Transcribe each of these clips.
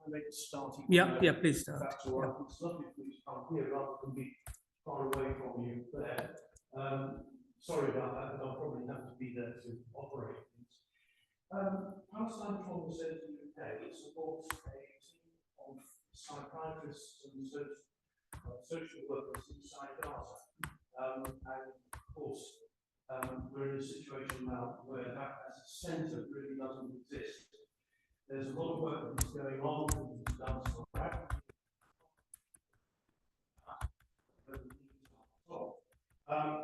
I make a starting? Yeah, please start. That's all right. It's lovely for you to come here rather than be far away from you there. Sorry about that, but I'll probably have to be there to operate things. Palestine Trauma Centre UK supports a team of psychiatrists and social workers inside Gaza. And of course, we're in a situation now where that as a centre really doesn't exist. There's a lot of work that is going on and is done so rapidly. I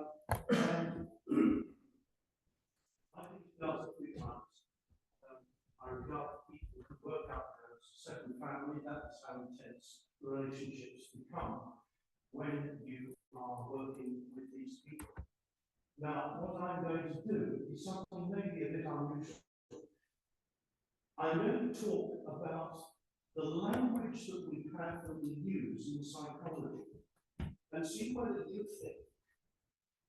think it does a few times. I regard people who work out there as a second family. That's how intense relationships become when you are working with these people. Now, what I'm going to do is something maybe a bit unusual. I'm going to talk about the language that we have that we use in psychology and see whether you think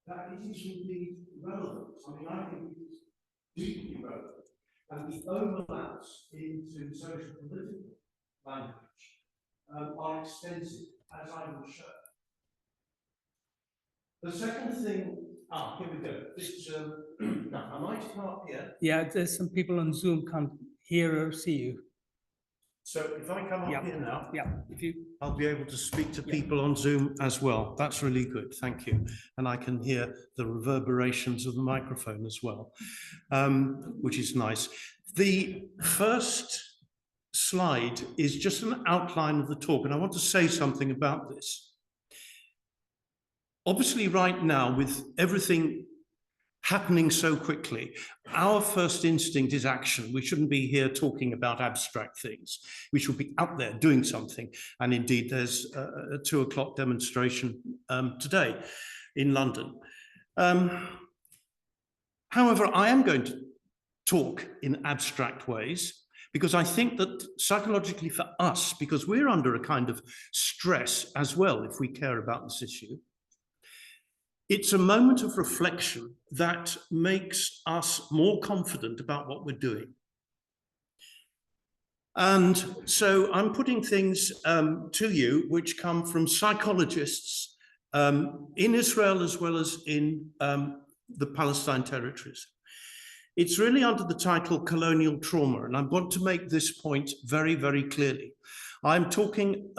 that it is indeed relevant. I mean, I think it is deeply relevant. And the overlaps into social political language are extensive, as I will show. The second thing, here we go. This, now, am I to come up here? Yeah, there's some people on Zoom can't hear or see you. So if I come up here now, I'll be able to speak to people on Zoom as well. That's really good, thank you. And I can hear the reverberations of the microphone as well, which is nice. The first slide is just an outline of the talk, and I want to say something about this. Obviously, right now, with everything happening so quickly, our first instinct is action. We shouldn't be here talking about abstract things. We should be out there doing something. And indeed, there's a 2 o'clock demonstration today in London. However, I am going to talk in abstract ways because I think that psychologically for us, because we're under a kind of stress as well if we care about this issue, it's a moment of reflection that makes us more confident about what we're doing. And so I'm putting things to you which come from psychologists in Israel as well as in the Palestine territories. It's really under the title colonial trauma, and I want to make this point very, very clearly. I'm talking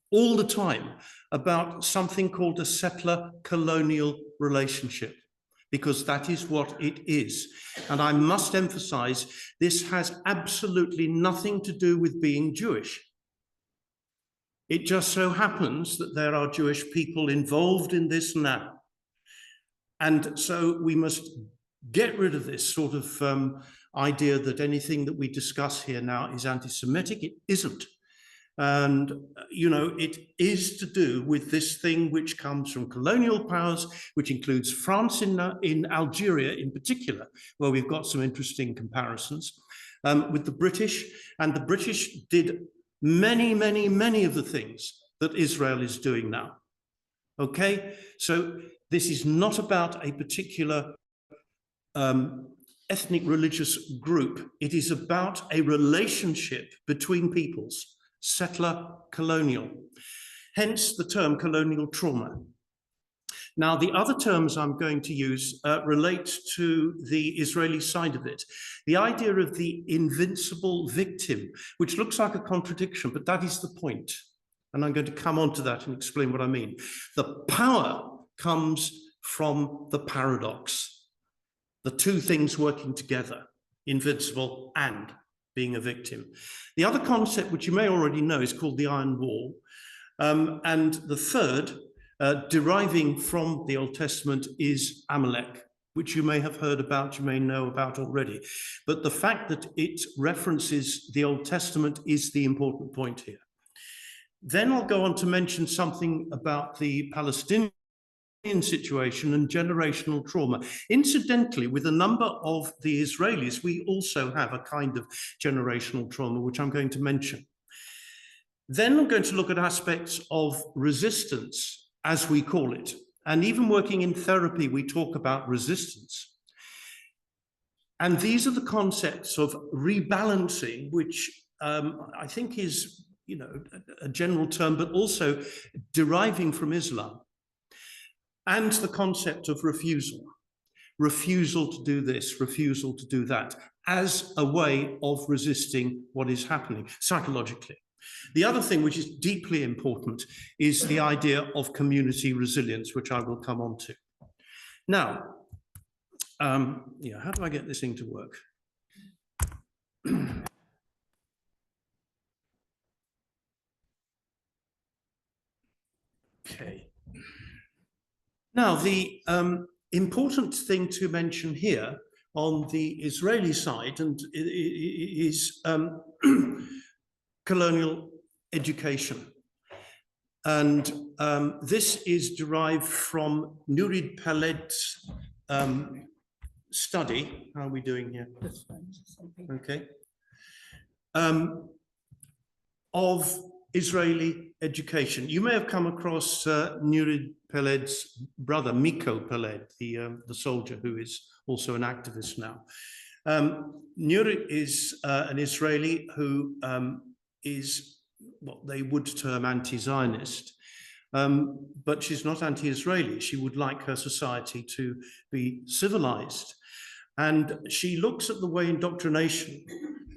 all the time about something called a settler-colonial relationship, because that is what it is. And I must emphasize, this has absolutely nothing to do with being Jewish. It just so happens that there are Jewish people involved in this now. And so we must get rid of this sort of idea that anything that we discuss here now is anti-Semitic. It isn't. And, you know, it is to do with this thing which comes from colonial powers, which includes France in Algeria in particular, where we've got some interesting comparisons, with the British. And the British did many, many, many of the things that Israel is doing now. Okay, so this is not about a particular ethnic religious group. It is about a relationship between peoples. Settler colonial, hence the term colonial trauma. Now, the other terms I'm going to use relate to the Israeli side of it. The idea of the invincible victim, which looks like a contradiction, but that is the point. And I'm going to come on to that and explain what I mean. The power comes from the paradox, the two things working together, invincible and being a victim. The other concept, which you may already know, is called the Iron Wall. And the third, deriving from the Old Testament, is Amalek, which you may have heard about, you may know about already. But the fact that it references the Old Testament is the important point here. Then I'll go on to mention something about the Palestinian situation and generational trauma. Incidentally, with a number of the Israelis, we also have a kind of generational trauma, which I'm going to mention. Then I'm going to look at aspects of resistance, as we call it. And even working in therapy, we talk about resistance. And these are the concepts of rebalancing, which I think is, you know, a general term, but also deriving from Islam, and the concept of refusal. Refusal to do this, refusal to do that, as a way of resisting what is happening psychologically. The other thing which is deeply important is the idea of community resilience, which I will come on to. Now, yeah, how do I get this thing to work? Okay. Now, the important thing to mention here on the Israeli side and is colonial education. And this is derived from Nurid Paled's study. How are we doing here? Okay. Of Israeli education. You may have come across Nurid Paled's brother, Miko Paled, the soldier who is also an activist now. Nurid is an Israeli who is what they would term anti-Zionist, but she's not anti-Israeli. She would like her society to be civilized. And she looks at the way indoctrination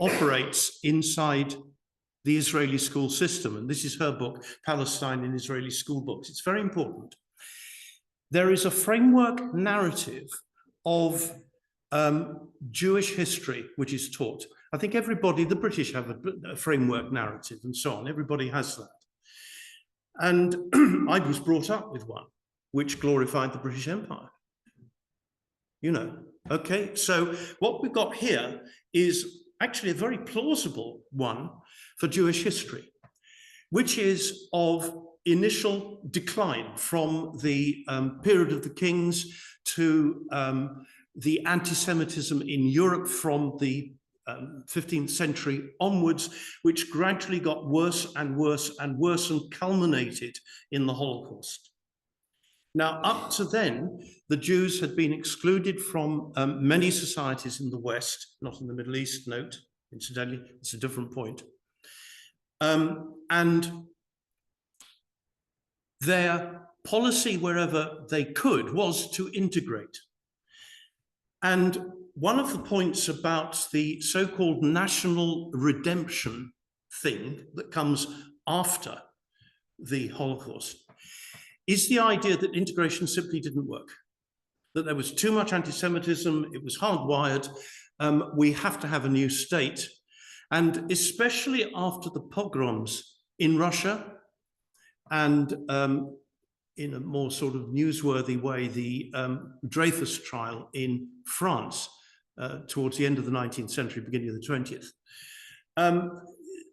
operates inside the Israeli school system. And this is her book, Palestine in Israeli School Books. It's very important. There is a framework narrative of Jewish history which is taught. I think everybody, the British have a framework narrative and so on. Everybody has that. And I was brought up with one which glorified the British Empire. You know, okay, so what we've got here is actually a very plausible one for Jewish history, which is of initial decline from the period of the kings to the anti-Semitism in Europe from the 15th century onwards, which gradually got worse and worse and worse and culminated in the Holocaust. Now, up to then, the Jews had been excluded from many societies in the West, not in the Middle East, note, incidentally, it's a different point. And their policy, wherever they could, was to integrate. And one of the points about the so-called national redemption thing that comes after the Holocaust is the idea that integration simply didn't work, that there was too much anti-Semitism, it was hardwired, we have to have a new state. And especially after the pogroms in Russia and in a more sort of newsworthy way, the Dreyfus trial in France towards the end of the 19th century, beginning of the 20th.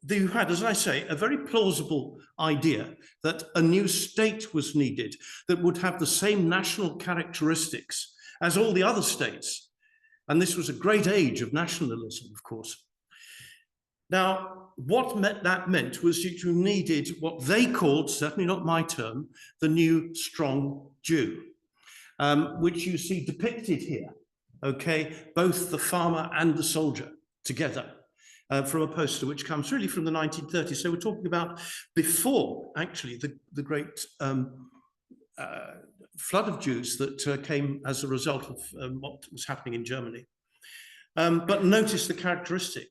You had, as I say, a very plausible idea that a new state was needed that would have the same national characteristics as all the other states. And this was a great age of nationalism, of course. Now, what that meant was that you needed what they called, certainly not my term, the new strong Jew, which you see depicted here, okay, both the farmer and the soldier together. From a poster which comes really from the 1930s. So we're talking about before, actually, the great flood of Jews that came as a result of what was happening in Germany. But notice the characteristic.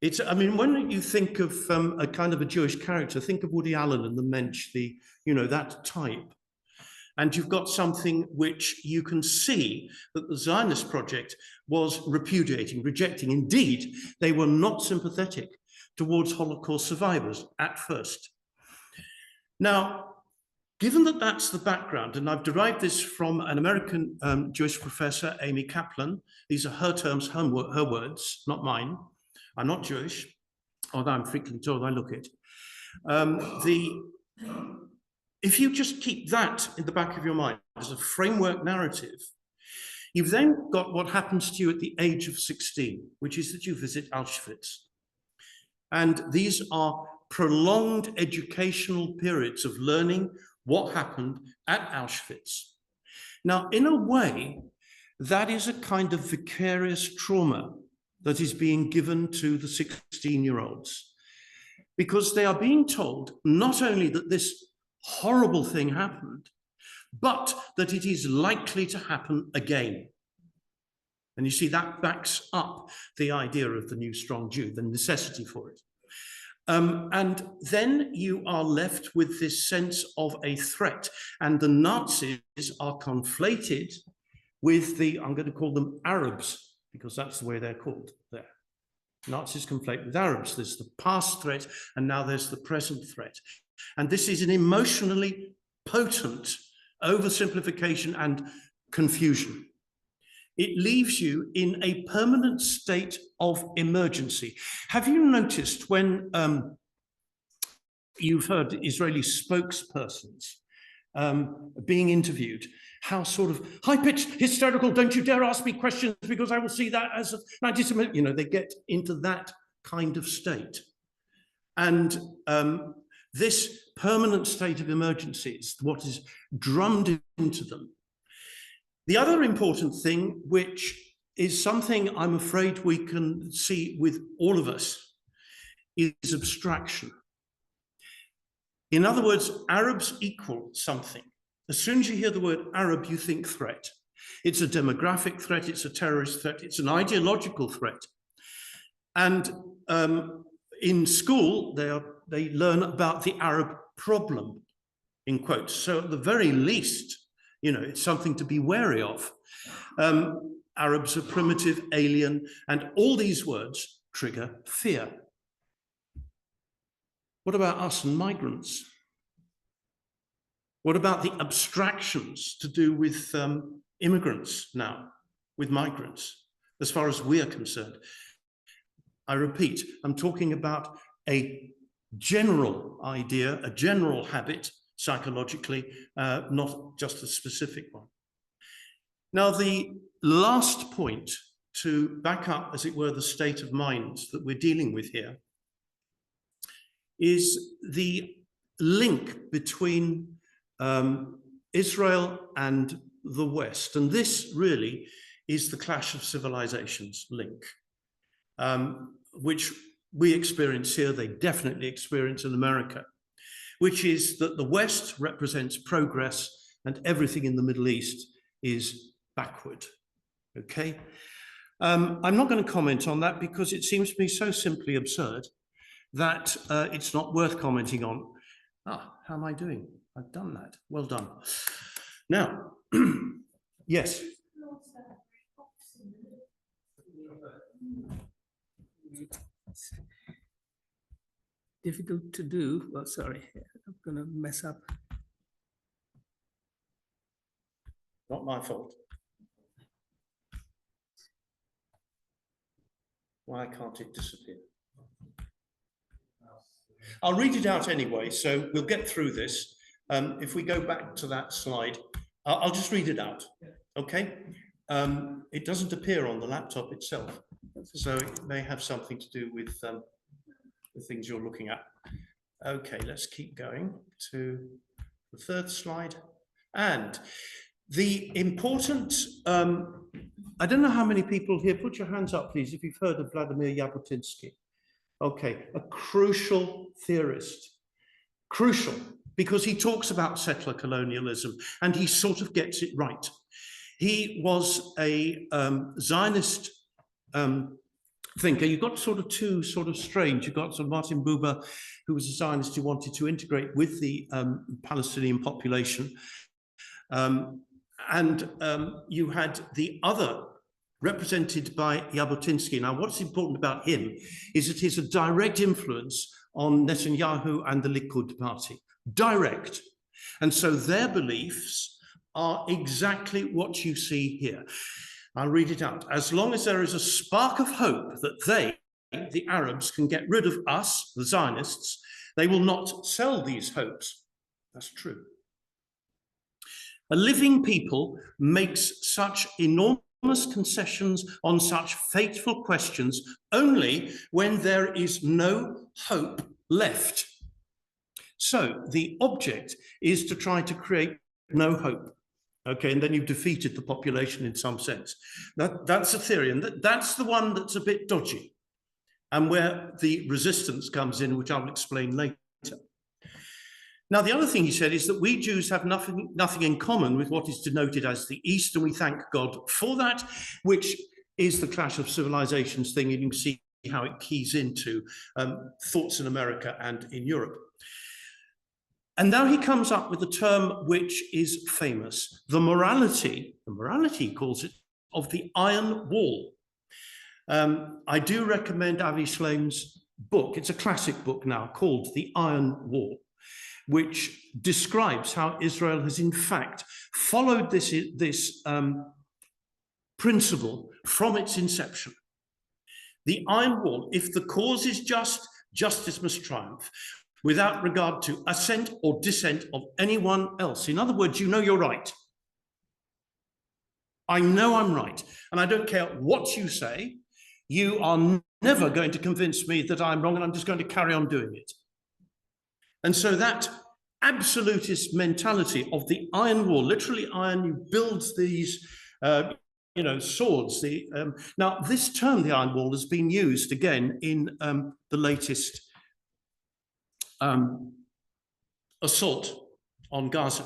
It's, I mean, when you think of a kind of a Jewish character, think of Woody Allen and the Mensch, that type. And you've got something which you can see that the Zionist project was repudiating, rejecting. Indeed, they were not sympathetic towards Holocaust survivors at first. Now, given that that's the background, and I've derived this from an American Jewish professor, Amy Kaplan, these are her terms, her words, not mine. I'm not Jewish, although I'm frequently told I look it. If you just keep that in the back of your mind as a framework narrative, you've then got what happens to you at the age of 16, which is that you visit Auschwitz. And these are prolonged educational periods of learning what happened at Auschwitz. Now, in a way, that is a kind of vicarious trauma that is being given to the 16-year-olds, because they are being told not only that this horrible thing happened, but that it is likely to happen again. And you see, that backs up the idea of the new strong Jew, the necessity for it. And then you are left with this sense of a threat, and the Nazis are conflated with the, I'm going to call them Arabs, because that's the way they're called there. Nazis conflate with Arabs. There's the past threat, and now there's the present threat. And this is an emotionally potent oversimplification and confusion. It leaves you in a permanent state of emergency. Have you noticed when you've heard Israeli spokespersons being interviewed, how sort of high-pitched, hysterical, don't you dare ask me questions because I will see that as an anti-Semitic, you know, they get into that kind of state. And this permanent state of emergency is what is drummed into them. The other important thing, which is something I'm afraid we can see with all of us, is abstraction. In other words, Arabs equal something. As soon as you hear the word Arab, you think threat. It's a demographic threat, it's a terrorist threat, it's an ideological threat. And in school, they learn about the Arab problem, in quotes. So at the very least, you know, it's something to be wary of. Arabs are primitive, alien, and all these words trigger fear. What about us and migrants? What about the abstractions to do with immigrants now, with migrants, as far as we are concerned? I repeat, I'm talking about a general idea, a general habit, psychologically, not just a specific one. Now, the last point to back up, as it were, the state of mind that we're dealing with here is the link between Israel and the West. And this really is the clash of civilizations link, which we experience here, they definitely experience in America, which is that the West represents progress and everything in the Middle East is backward, okay? I'm not going to comment on that because it seems to me so simply absurd that it's not worth commenting on. How am I doing? I've done that. Well done. Now, yes. Difficult to do. Well, sorry, I'm going to mess up. Not my fault. Why can't it disappear? I'll read it out anyway, so we'll get through this. If we go back to that slide, I'll just read it out, okay? It doesn't appear on the laptop itself, so it may have something to do with the things you're looking at. Okay, let's keep going to the third slide. And the important, I don't know how many people here, put your hands up please, if you've heard of Vladimir Jabotinsky. Okay, a crucial theorist, crucial, because he talks about settler colonialism and he sort of gets it right. He was a Zionist thinker. You've got sort of two sort of strange. You've got sort of Martin Buber, who was a Zionist who wanted to integrate with the Palestinian population. And you had the other represented by Jabotinsky. Now, what's important about him is that he's a direct influence on Netanyahu and the Likud party, direct. And so their beliefs are exactly what you see here. I'll read it out. As long as there is a spark of hope that they, the Arabs, can get rid of us, the Zionists, they will not sell these hopes. That's true. A living people makes such enormous concessions on such fateful questions only when there is no hope left. So the object is to try to create no hope. Okay, and then you've defeated the population in some sense. That's a theory, and that's the one that's a bit dodgy, and where the resistance comes in, which I'll explain later. Now, the other thing he said is that we Jews have nothing in common with what is denoted as the East, and we thank God for that, which is the clash of civilizations thing, and you can see how it keys into thoughts in America and in Europe. And now he comes up with a term which is famous, the morality he calls it, of the iron wall. I do recommend Avi Shlaim's book. It's a classic book now called The Iron Wall, which describes how Israel has in fact followed this principle from its inception. The iron wall, if the cause is just, justice must triumph, without regard to assent or dissent of anyone else. In other words, you know you're right. I know I'm right, and I don't care what you say. You are never going to convince me that I'm wrong, and I'm just going to carry on doing it. And so that absolutist mentality of the iron wall, literally iron, you build these swords. Now, this term, the iron wall, has been used again in the latest assault on Gaza.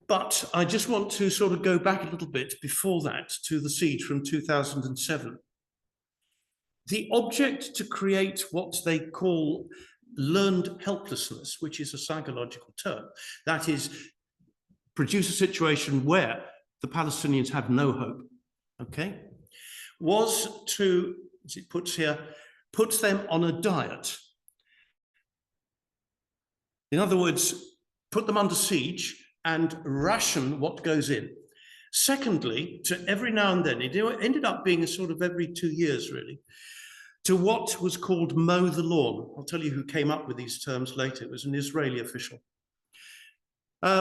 But I just want to sort of go back a little bit before that to the siege from 2007. The object to create what they call learned helplessness, which is a psychological term, that is, produce a situation where the Palestinians have no hope, okay, was to, as it puts here, put them on a diet. In other words, put them under siege and ration what goes in. Secondly, to every now and then, it ended up being a sort of every 2 years really, to what was called mow the lawn. I'll tell you who came up with these terms later. It was an Israeli official,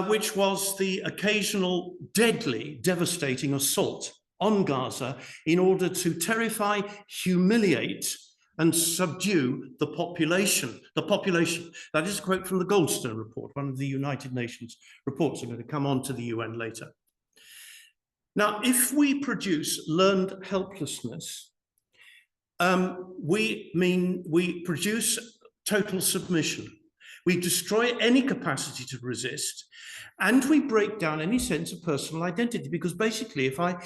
which was the occasional deadly, devastating assault on Gaza in order to terrify, humiliate, and subdue the population. The population. That is a quote from the Goldstone report, one of the United Nations reports. I'm going to come on to the UN later. Now, if we produce learned helplessness, we produce total submission. We destroy any capacity to resist, and we break down any sense of personal identity, because basically, if I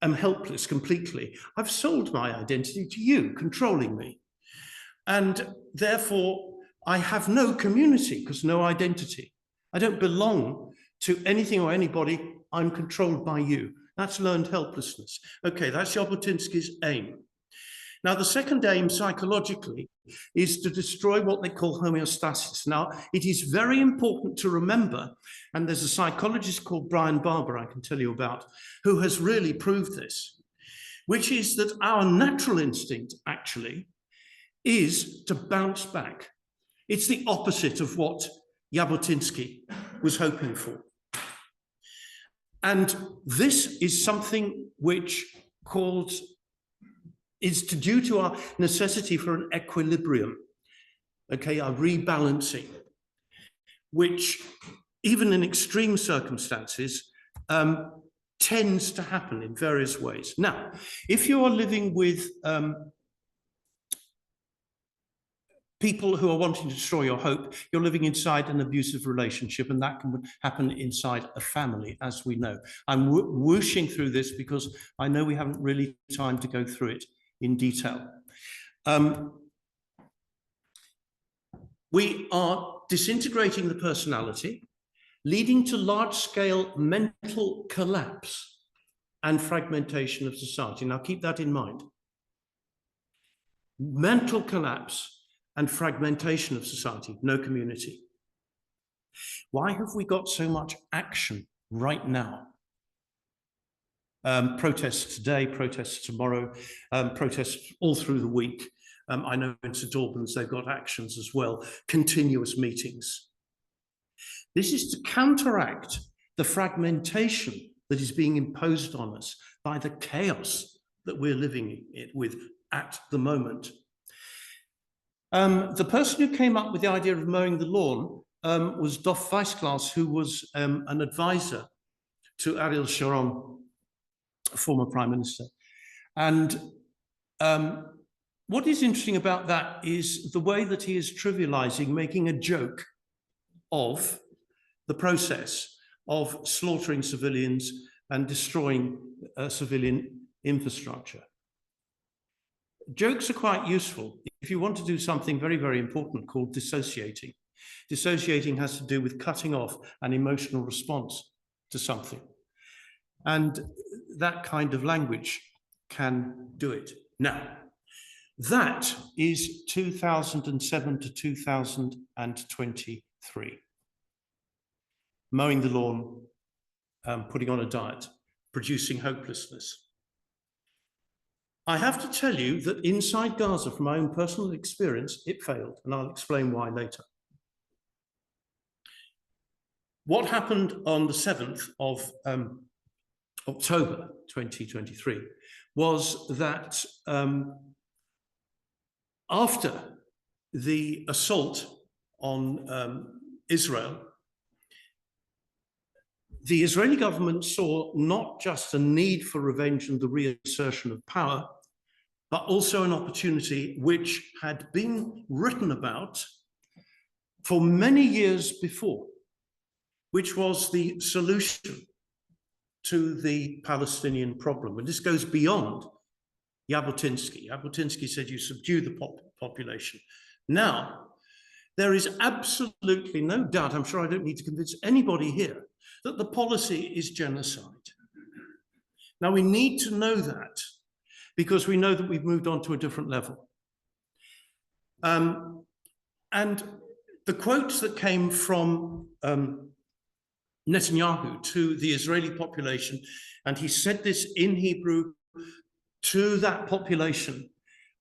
am helpless completely, I've sold my identity to you, controlling me. And therefore, I have no community, because no identity. I don't belong to anything or anybody. I'm controlled by you. That's learned helplessness. Okay, that's Jabotinsky's aim. Now, the second aim psychologically is to destroy what they call homeostasis. Now, it is very important to remember, and there's a psychologist called Brian Barber I can tell you about, who has really proved this, which is that our natural instinct actually is to bounce back. It's the opposite of what Jabotinsky was hoping for. And this is something which is due to our necessity for an equilibrium, okay, our rebalancing, which even in extreme circumstances tends to happen in various ways. Now, if you are living with people who are wanting to destroy your hope, you're living inside an abusive relationship, and that can happen inside a family, as we know. I'm whooshing through this because I know we haven't really time to go through it in detail. We are disintegrating the personality, leading to large-scale mental collapse and fragmentation of society. Now, keep that in mind. Mental collapse and fragmentation of society, no community. Why have we got so much action right now? Protests today, protests tomorrow, protests all through the week. I know in St Albans they've got actions as well, continuous meetings. This is to counteract the fragmentation that is being imposed on us by the chaos that we're living with at the moment. The person who came up with the idea of mowing the lawn was Dof Weissglas, who was an advisor to Ariel Sharon, former Prime Minister. And what is interesting about that is the way that he is trivializing, making a joke of the process of slaughtering civilians and destroying civilian infrastructure. Jokes are quite useful if you want to do something very, very important called dissociating. Dissociating has to do with cutting off an emotional response to something. And that kind of language can do it. Now, that is 2007 to 2023. Mowing the lawn, putting on a diet, producing hopelessness. I have to tell you that inside Gaza, from my own personal experience, it failed, and I'll explain why later. What happened on the 7th of October 2023 was that after the assault on Israel, the Israeli government saw not just a need for revenge and the reassertion of power, but also an opportunity which had been written about for many years before, which was the solution to the Palestinian problem. And this goes beyond Jabotinsky. Jabotinsky said you subdue the population. Now, there is absolutely no doubt, I'm sure I don't need to convince anybody here, that the policy is genocide. Now, we need to know that because we know that we've moved on to a different level. And the quotes that came from Netanyahu to the Israeli population, and he said this in Hebrew to that population,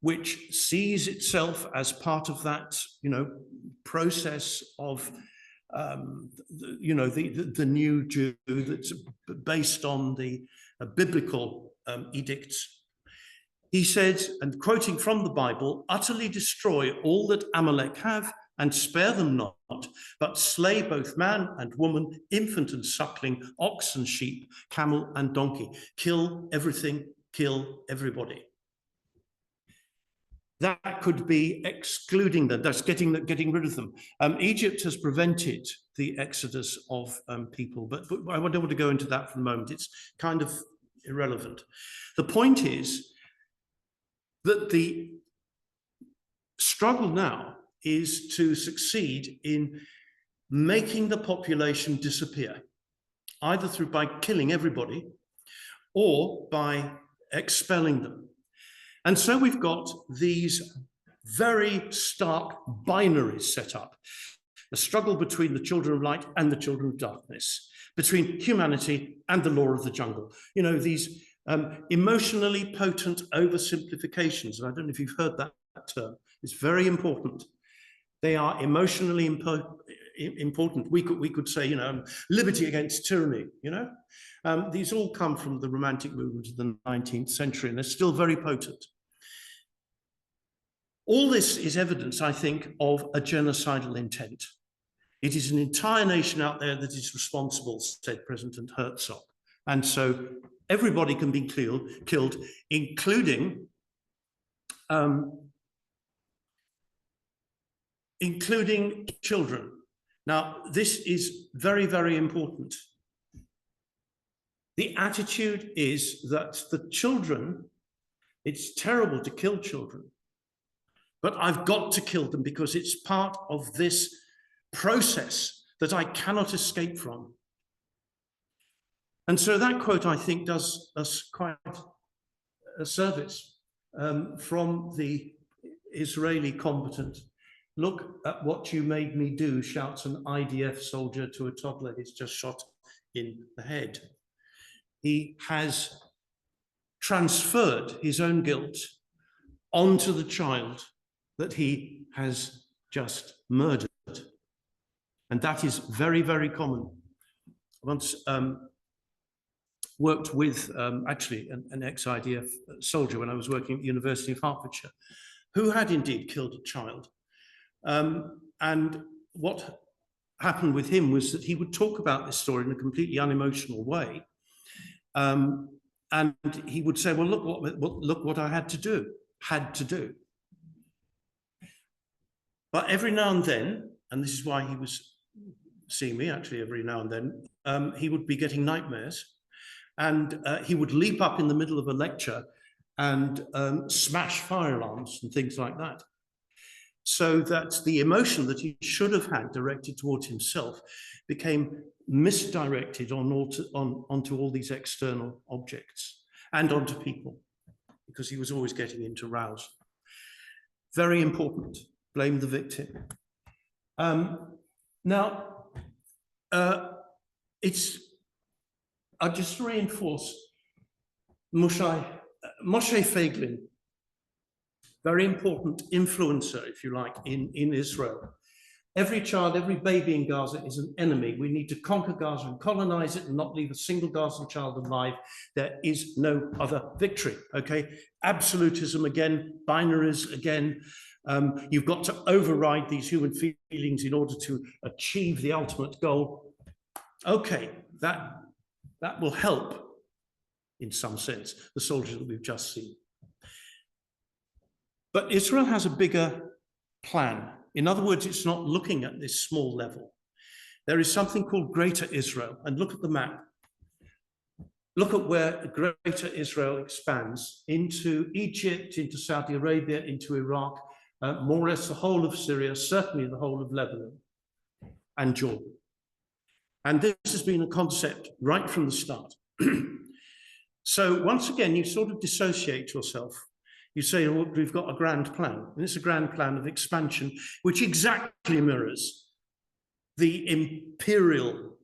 which sees itself as part of that, process of, the new Jew that's based on the biblical edicts. He said, and quoting from the Bible, utterly destroy all that Amalek have and spare them not, but slay both man and woman, infant and suckling, ox and sheep, camel and donkey. Kill everything, kill everybody. That could be excluding them, that's getting rid of them. Egypt has prevented the exodus of people, but I don't want to go into that for the moment. It's kind of irrelevant. The point is that the struggle now is to succeed in making the population disappear, either by killing everybody or by expelling them. And so we've got these very stark binaries set up. A struggle between the children of light and the children of darkness, between humanity and the law of the jungle. These emotionally potent oversimplifications, and I don't know if you've heard that term, it's very important. They are emotionally important. We could say, liberty against tyranny, These all come from the Romantic movement of the 19th century, and they're still very potent. All this is evidence, I think, of a genocidal intent. It is an entire nation out there that is responsible, said President Herzog. And so everybody can be killed, including children. Now, this is very, very important. The attitude is that the children, it's terrible to kill children, but I've got to kill them because it's part of this process that I cannot escape from. And so that quote, I think, does us quite a service from the Israeli combatant. Look at what you made me do, shouts an IDF soldier to a toddler he's just shot in the head. He has transferred his own guilt onto the child that he has just murdered. And that is very, very common. I once worked with actually an ex-IDF soldier when I was working at the University of Hertfordshire, who had indeed killed a child. And what happened with him was that he would talk about this story in a completely unemotional way. And he would say, well, look what I had to do. But every now and then, and this is why he was seeing me actually every now and then, he would be getting nightmares, and he would leap up in the middle of a lecture and smash fire alarms and things like that. So that the emotion that he should have had directed towards himself became misdirected onto all these external objects and onto people, because he was always getting into rows. Very important. Blame the victim. Now, I just reinforce Moshe Feiglin, very important influencer, if you like, in Israel. Every child, every baby in Gaza is an enemy. We need to conquer Gaza and colonize it and not leave a single Gazan child alive. There is no other victory, okay? Absolutism again, binaries again. You've got to override these human feelings in order to achieve the ultimate goal. Okay, that will help, in some sense, the soldiers that we've just seen. But Israel has a bigger plan. In other words, it's not looking at this small level. There is something called Greater Israel, and look at the map. Look at where Greater Israel expands into Egypt, into Saudi Arabia, into Iraq, more or less the whole of Syria, certainly the whole of Lebanon and Jordan. And this has been a concept right from the start. So once again, you sort of dissociate yourself. You say, well, we've got a grand plan, and it's a grand plan of expansion, which exactly mirrors the imperial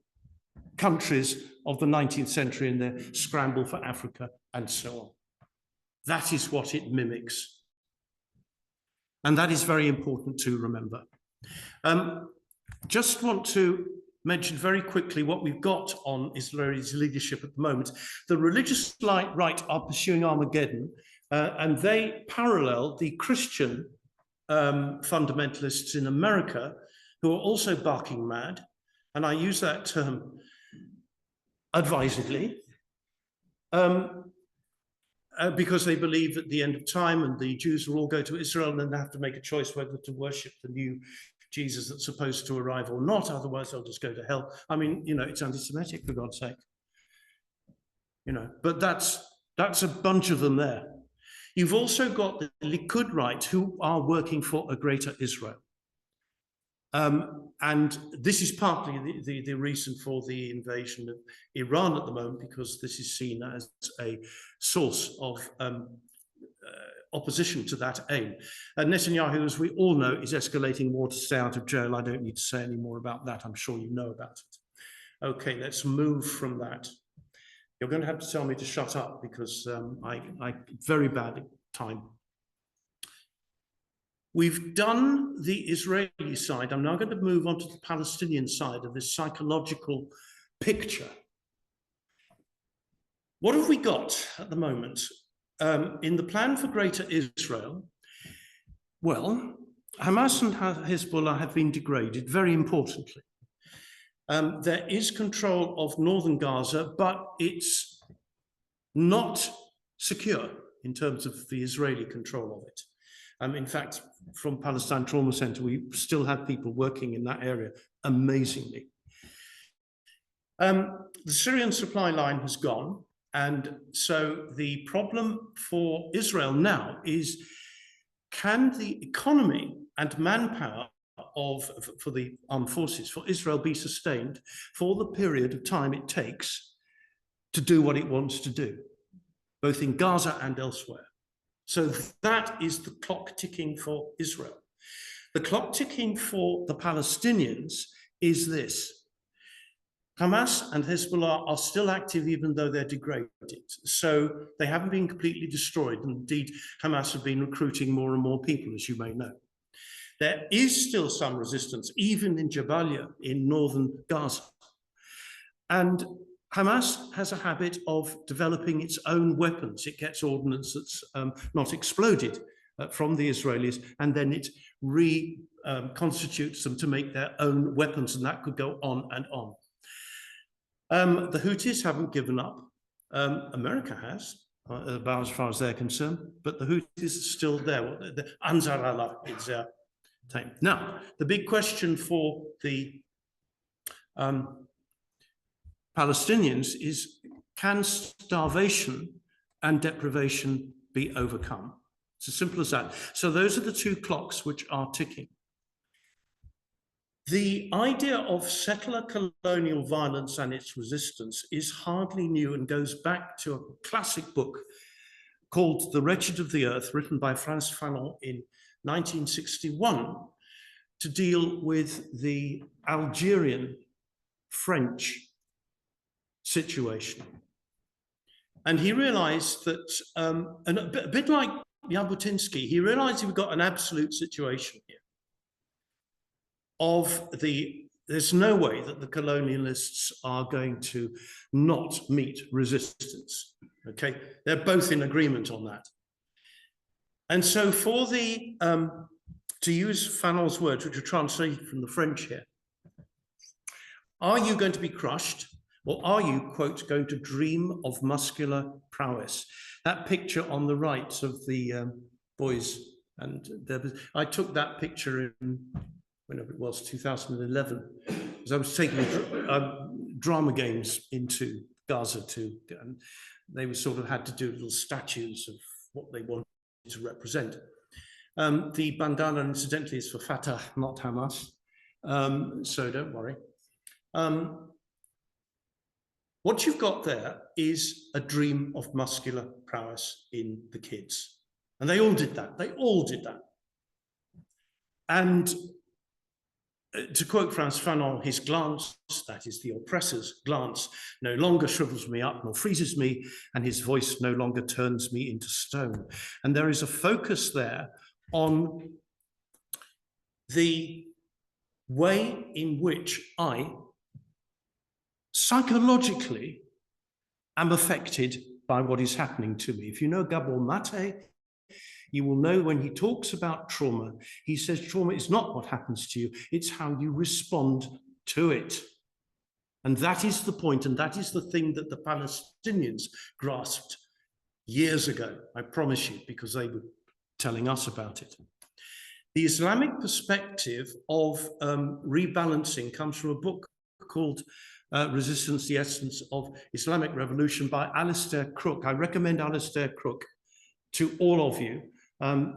countries of the 19th century in their scramble for Africa and so on. That is what it mimics. And that is very important to remember. Just want to mention very quickly what we've got on Israel's leadership at the moment. The religious right are pursuing Armageddon, and they parallel the Christian fundamentalists in America, who are also barking mad, and I use that term advisedly, because they believe at the end of time and the Jews will all go to Israel and then they have to make a choice whether to worship the new Jesus that's supposed to arrive or not, otherwise they'll just go to hell. I mean, you know, it's anti-Semitic, for God's sake. You know, but that's a bunch of them there. You've also got the Likud right, who are working for a greater Israel. And this is partly the reason for the invasion of Iran at the moment, because this is seen as a source of opposition to that aim. Netanyahu, as we all know, is escalating war to stay out of jail. I don't need to say any more about that. I'm sure you know about it. Okay, let's move from that. You're going to have to tell me to shut up because I very bad time. We've done the Israeli side. I'm now going to move on to the Palestinian side of this psychological picture. What have we got at the moment? In the plan for Greater Israel, well, Hamas and Hezbollah have been degraded, very importantly. There is control of northern Gaza, but it's not secure in terms of the Israeli control of it. In fact, from Palestine Trauma Centre, we still have people working in that area, amazingly. The Syrian supply line has gone, and so the problem for Israel now is, can the economy and manpower for the armed forces for Israel be sustained for the period of time it takes to do what it wants to do, both in Gaza and elsewhere? So that is the clock ticking for Israel. The clock ticking for the Palestinians is this. Hamas and Hezbollah are still active even though they're degraded. So they haven't been completely destroyed. Indeed, Hamas have been recruiting more and more people, as you may know. There is still some resistance, even in Jabalia in northern Gaza. And Hamas has a habit of developing its own weapons. It gets ordnance that's not exploded. from the Israelis, and then it reconstitutes them to make their own weapons, and that could go on and on. The Houthis haven't given up. America has, about as far as they're concerned, but the Houthis are still there. The Ansar Allah is their time. Now, the big question for the Palestinians is, can starvation and deprivation be overcome? It's as simple as that. So those are the two clocks which are ticking. The idea of settler colonial violence and its resistance is hardly new and goes back to a classic book called The Wretched of the Earth, written by Frantz Fanon in 1961 to deal with the Algerian French situation. And he realized that, and a bit like Jabotinsky, he realized we've got an absolute situation here of there's no way that the colonialists are going to not meet resistance, okay? They're both in agreement on that. And so for the, to use Fanon's words, which are translated from the French here, are you going to be crushed, or are you, quote, going to dream of muscular prowess? That picture on the right of the boys, and I took that picture in, whenever it was, 2011, because I was taking drama games into Gaza too, and they were sort of had to do little statues of what they wanted to represent. The bandana, incidentally, is for Fatah, not Hamas, so don't worry. What you've got there is a dream of muscular prowess in the kids. And they all did that. They all did that. And to quote Frantz Fanon, his glance, that is the oppressor's glance, no longer shrivels me up nor freezes me, and his voice no longer turns me into stone. And there is a focus there on the way in which I psychologically am affected by what is happening to me. If you know Gabor Mate, you will know when he talks about trauma, he says trauma is not what happens to you, it's how you respond to it. And that is the point, and that is the thing that the Palestinians grasped years ago, I promise you, because they were telling us about it. The Islamic perspective of rebalancing comes from a book called Resistance, the Essence of Islamic Revolution by Alistair Crook. I recommend Alistair Crook to all of you.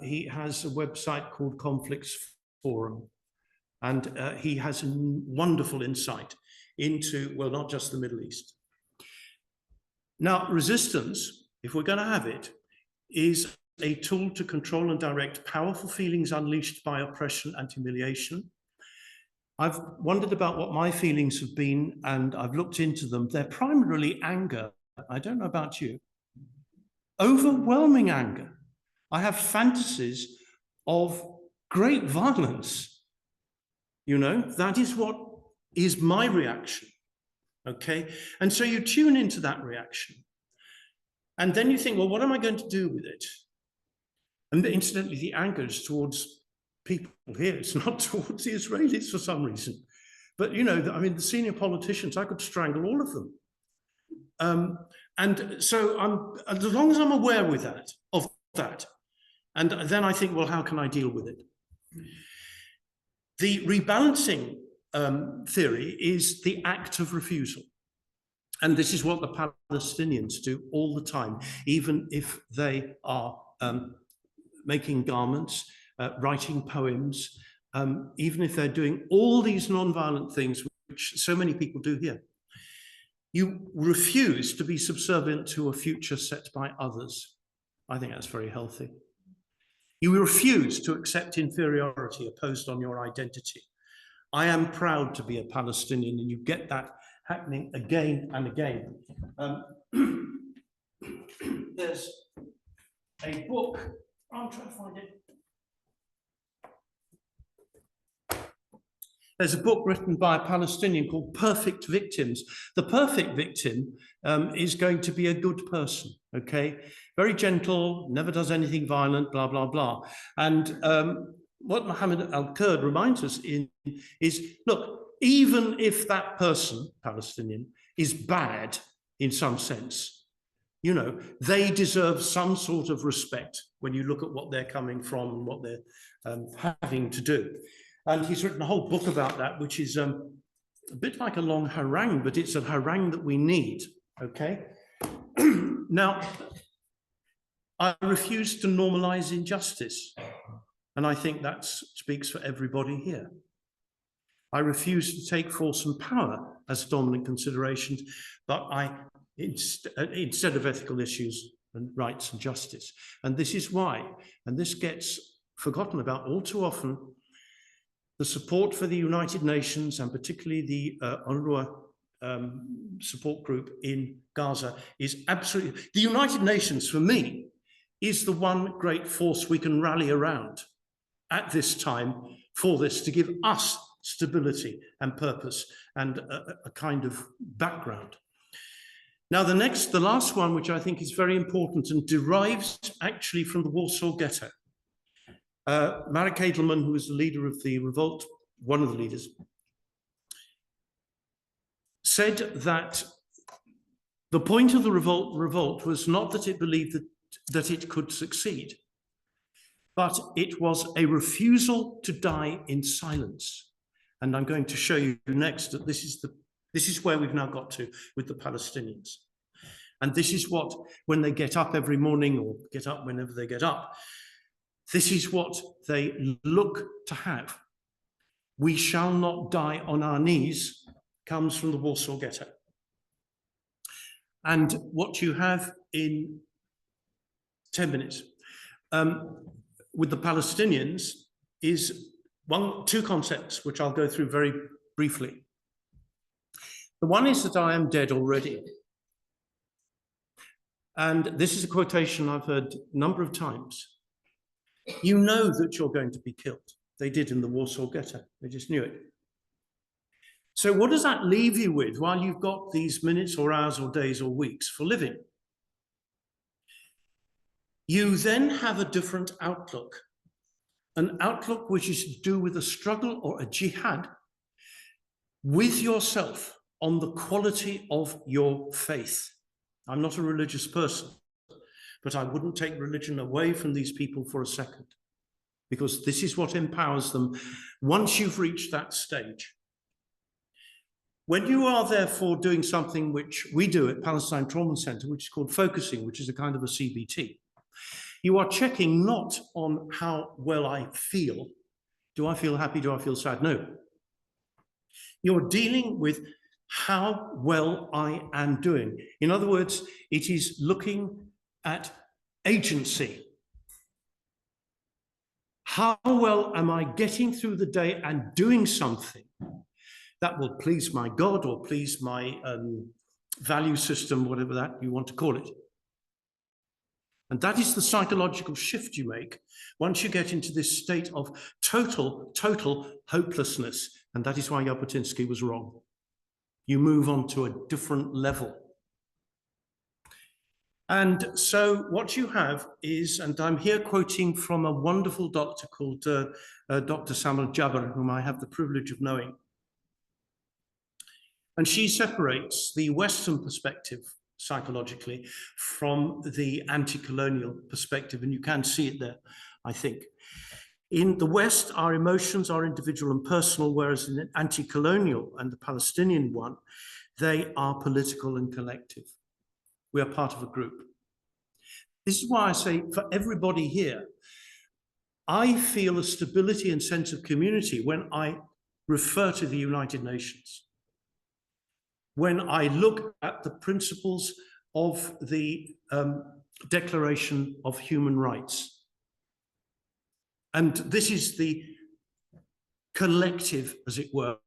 He has a website called Conflicts Forum, and he has a wonderful insight into, well, not just the Middle East. Now, resistance, if we're going to have it, is a tool to control and direct powerful feelings unleashed by oppression and humiliation. I've wondered about what my feelings have been, and I've looked into them. They're primarily anger. I don't know about you. Overwhelming anger. I have fantasies of great violence. You know, that is what is my reaction. Okay? And so you tune into that reaction. And then you think, well, what am I going to do with it? And incidentally, the anger is towards people here. It's not towards the Israelis for some reason. But, you know, I mean, the senior politicians, I could strangle all of them. And so as long as I'm aware of that, and then I think, well, how can I deal with it? The rebalancing theory is the act of refusal. And this is what the Palestinians do all the time, even if they are making garments, writing poems, even if they're doing all these non-violent things, which so many people do here. You refuse to be subservient to a future set by others. I think that's very healthy. You refuse to accept inferiority opposed on your identity. I am proud to be a Palestinian, and you get that happening again and again. There's a book, I'm trying to find it. There's a book written by a Palestinian called Perfect Victims. The perfect victim is going to be a good person, okay? Very gentle, never does anything violent, blah, blah, blah. And what Mohammed al-Kurd reminds us is, look, even if that person, Palestinian, is bad in some sense, you know, they deserve some sort of respect when you look at what they're coming from and what they're having to do. And he's written a whole book about that, which is a bit like a long harangue, but it's a harangue that we need, okay? Now, I refuse to normalize injustice. And I think that speaks for everybody here. I refuse to take force and power as dominant considerations, but instead of ethical issues and rights and justice. And this is why, and this gets forgotten about all too often, the support for the United Nations and particularly the UNRWA support group in Gaza is absolutely, the United Nations for me is the one great force we can rally around at this time for this, to give us stability and purpose and a kind of background. Now, the last one, which I think is very important and derives actually from the Warsaw Ghetto. Marek Edelman, who was the leader of the revolt, one of the leaders, said that the point of the revolt was not that it believed that it could succeed, but it was a refusal to die in silence. And I'm going to show you next that this is where we've now got to with the Palestinians. And this is what, when they get up every morning or get up whenever they get up, this is what they look to have. We shall not die on our knees comes from the Warsaw Ghetto. And what you have in 10 minutes with the Palestinians is two concepts, which I'll go through very briefly. The one is that I am dead already. And this is a quotation I've heard a number of times. You know that you're going to be killed. They did in the Warsaw Ghetto. They just knew it. So what does that leave you with while you've got these minutes or hours or days or weeks for living? You then have a different outlook, an outlook which is to do with a struggle or a jihad with yourself on the quality of your faith. I'm not a religious person, but I wouldn't take religion away from these people for a second, because this is what empowers them once you've reached that stage. When you are therefore doing something which we do at Palestine Trauma Centre, which is called focusing, which is a kind of a CBT, you are checking not on how well I feel. Do I feel happy? Do I feel sad? No. You're dealing with how well I am doing. In other words, it is looking at agency. How well am I getting through the day and doing something that will please my God or please my value system, whatever that you want to call it. And that is the psychological shift you make once you get into this state of total hopelessness. And that is why Jabotinsky was wrong. You move on to a different level. And so what you have is, and I'm here quoting from a wonderful doctor called Dr. Samuel Jabber, whom I have the privilege of knowing. And she separates the Western perspective psychologically from the anti-colonial perspective, and you can see it there, I think. In the West, our emotions are individual and personal, whereas in the anti-colonial and the Palestinian one, they are political and collective. We are part of a group. This is why I say for everybody here, I feel a stability and sense of community when I refer to the United Nations. When I look at the principles of the Declaration of Human Rights. And this is the collective, as it were,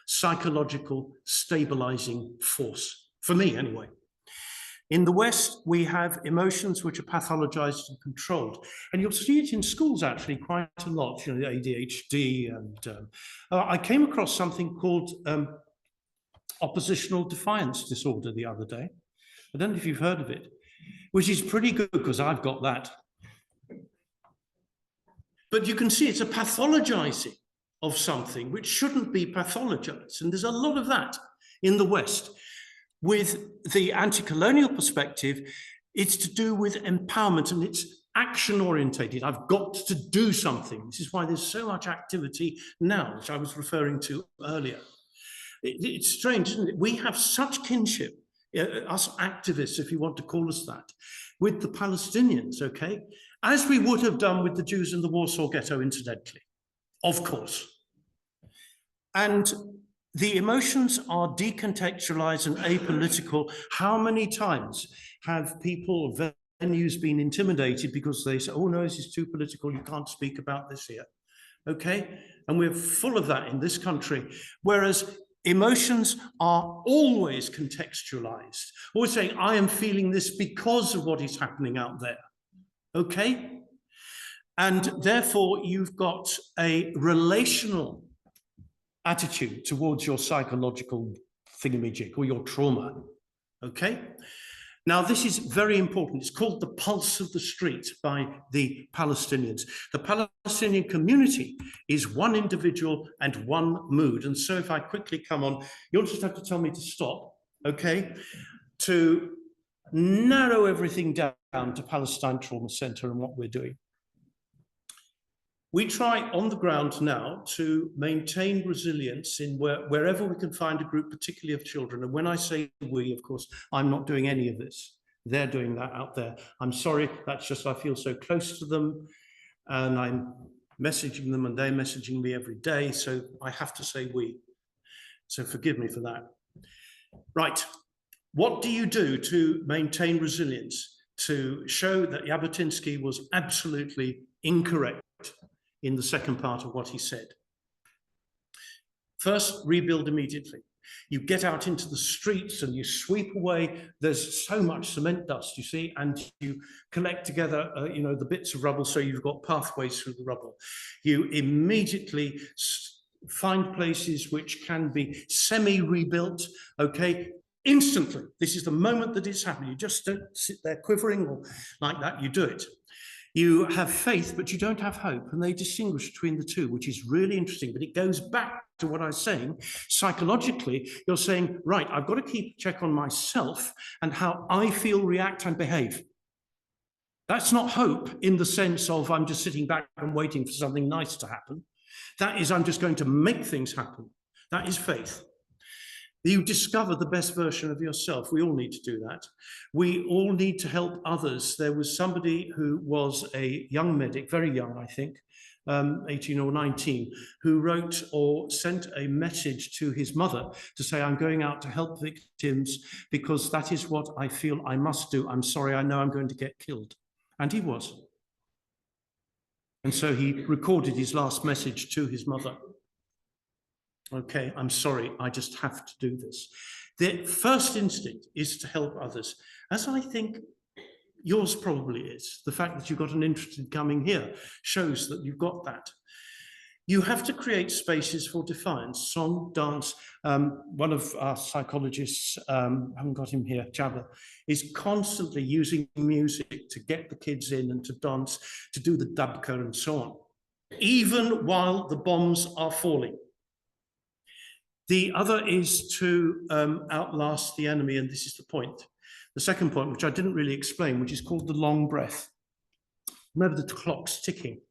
psychological stabilizing force, for me anyway. In the West, we have emotions which are pathologized and controlled. And you'll see it in schools actually quite a lot, you know, ADHD. And I came across something called oppositional defiance disorder the other day. I don't know if you've heard of it. which is pretty good because I've got that. But you can see it's a pathologizing of something which shouldn't be pathologized. And there's a lot of that in the West. With the anti-colonial perspective, it's to do with empowerment and it's action orientated. I've got to do something. This is why there's so much activity now, which I was referring to earlier. It's strange, isn't it? We have such kinship, us activists, if you want to call us that, with the Palestinians, okay? As we would have done with the Jews in the Warsaw Ghetto, incidentally, of course. And the emotions are decontextualized and apolitical. How many times have people, venues been intimidated because they say, oh no, this is too political, you can't speak about this here, okay? And we're full of that in this country, whereas emotions are always contextualized, always saying, I am feeling this because of what is happening out there, okay? And therefore, you've got a relational attitude towards your psychological thingamajig or your trauma, okay? Now, this is very important. It's called the pulse of the street by the Palestinians. The Palestinian community is one individual and one mood. And so if I quickly come on, you'll just have to tell me to stop, okay? To narrow everything down to Palestine Trauma Centre and what we're doing. We try on the ground now to maintain resilience in wherever we can find a group, particularly of children. And when I say we, of course, I'm not doing any of this. They're doing that out there. I'm sorry, that's just, I feel so close to them and I'm messaging them and they're messaging me every day. So I have to say we. So forgive me for that. Right. What do you do to maintain resilience, to show that Jabotinsky was absolutely incorrect in the second part of what he said? First, rebuild immediately. You get out into the streets and you sweep away. There's so much cement dust, you see, and you collect together, you know, the bits of rubble, so you've got pathways through the rubble. You immediately find places which can be semi-rebuilt, okay, instantly. This is the moment that it's happening. You just don't sit there quivering or like that, you do it. You have faith, but you don't have hope, and they distinguish between the two, which is really interesting. But it goes back to what I was saying. Psychologically, you're saying, right, I've got to keep check on myself and how I feel, react, and behave. That's not hope in the sense of I'm just sitting back and waiting for something nice to happen. That is, I'm just going to make things happen. That is faith. You discover the best version of yourself. We all need to do that. We all need to help others. There was somebody who was a young medic, very young, I think, 18 or 19, who wrote or sent a message to his mother to say, I'm going out to help victims because that is what I feel I must do. I'm sorry, I know I'm going to get killed. And he was. And so he recorded his last message to his mother. Okay, I'm sorry, I just have to do this. The first instinct is to help others, as I think yours probably is. The fact that you've got an interest in coming here shows that you've got that. You have to create spaces for defiance, song, dance. One of our psychologists, I haven't got him here, Jabba, is constantly using music to get the kids in and to dance, to do the dabka and so on, even while the bombs are falling. The other is to outlast the enemy, and this is the point. The second point, which I didn't really explain, which is called the long breath. Remember the clock's ticking,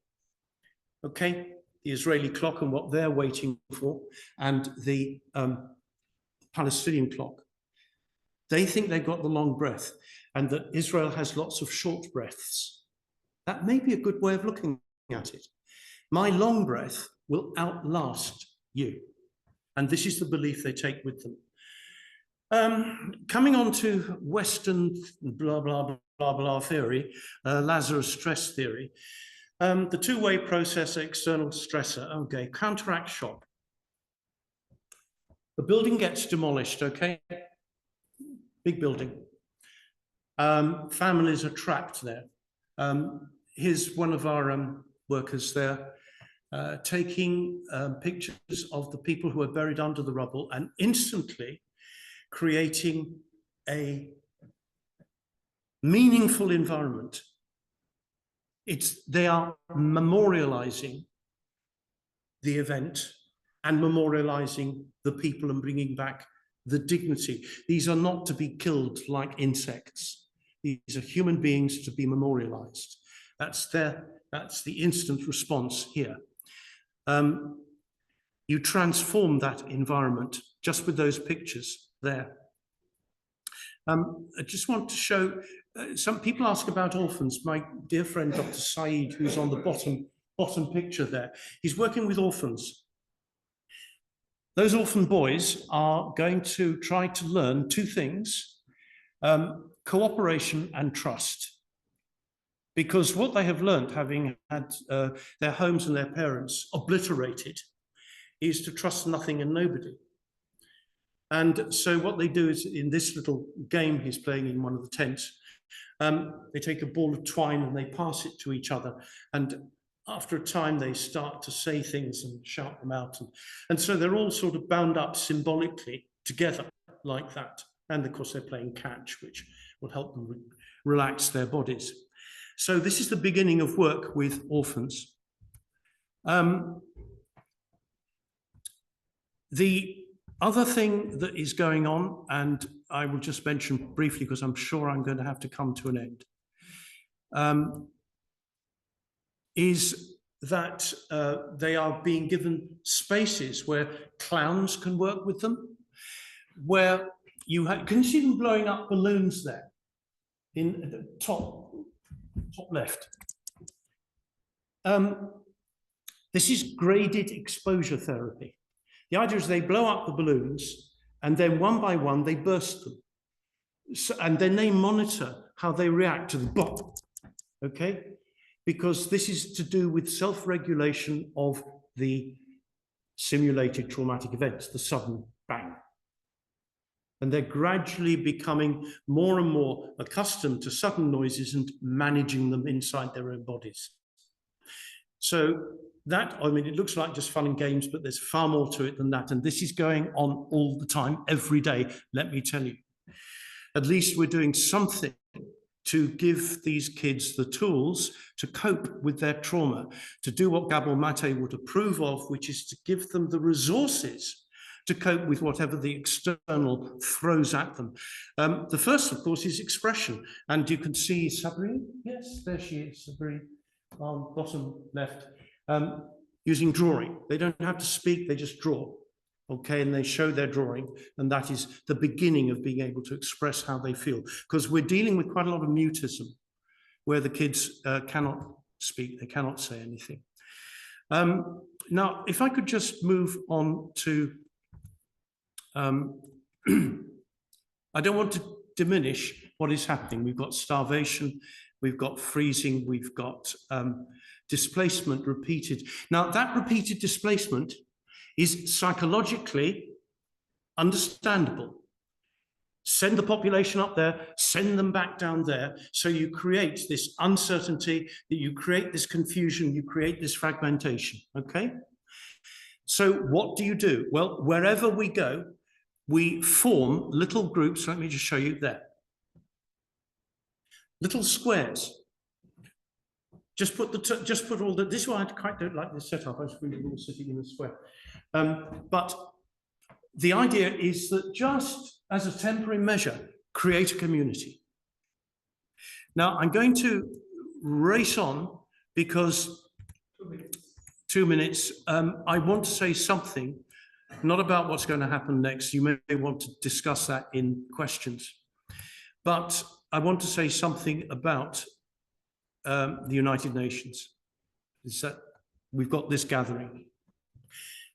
okay? The Israeli clock and what they're waiting for, and the Palestinian clock. They think they've got the long breath, and that Israel has lots of short breaths. That may be a good way of looking at it. My long breath will outlast you. And this is the belief they take with them. Coming on to Western blah, blah, blah, blah theory, Lazarus stress theory, the two-way process, external stressor, okay, counteract shock. The building gets demolished, okay? Big building. Families are trapped there. Here's one of our workers there, taking pictures of the people who are buried under the rubble and instantly creating a meaningful environment. They are memorializing the event and memorializing the people and bringing back the dignity. These are not to be killed like insects. These are human beings to be memorialized. That's the instant response here. You transform that environment just with those pictures there. I just want to show, some people ask about orphans. My dear friend, Dr. Saeed, who's on the bottom picture there, he's working with orphans. Those orphan boys are going to try to learn two things, cooperation and trust. Because what they have learned, having had their homes and their parents obliterated, is to trust nothing and nobody. And so what they do is, in this little game he's playing in one of the tents, they take a ball of twine and they pass it to each other. And after a time, they start to say things and shout them out. And so they're all sort of bound up symbolically together like that. And of course, they're playing catch, which will help them relax their bodies. So this is the beginning of work with orphans. The other thing that is going on, and I will just mention briefly because I'm sure I'm going to have to come to an end, is that they are being given spaces where clowns can work with them, where can you see them blowing up balloons there in the top left? This is graded exposure therapy. The idea is they blow up the balloons and then one by one they burst them. So, and then they monitor how they react to the bomb, okay? Because this is to do with self-regulation of the simulated traumatic events, the sudden bang. And they're gradually becoming more and more accustomed to sudden noises and managing them inside their own bodies. So that, I mean, it looks like just fun and games, but there's far more to it than that. And this is going on all the time, every day, let me tell you. At least we're doing something to give these kids the tools to cope with their trauma, to do what Gabor Mate would approve of, which is to give them the resources to cope with whatever the external throws at them. The first, of course, is expression. And you can see Sabrine, yes, there she is, Sabrine, on bottom left, using drawing. They don't have to speak, they just draw, okay? And they show their drawing, and that is the beginning of being able to express how they feel. Because we're dealing with quite a lot of mutism, where the kids cannot speak, they cannot say anything. Now, if I could just move on to, I don't want to diminish what is happening. We've got starvation, we've got freezing, we've got displacement repeated. Now, that repeated displacement is psychologically understandable. Send the population up there, send them back down there. So you create this uncertainty, that you create this confusion, you create this fragmentation, okay? So what do you do? Well, wherever we go, we form little groups. Let me just show you there. Little squares. Just put all the, this one I quite don't like this setup. I was really all sitting in a square. But the idea is that just as a temporary measure, create a community. Now I'm going to race on because 2 minutes. I want to say something, not about what's going to happen next. You may want to discuss that in questions. But I want to say something about the United Nations. Is that we've got this gathering.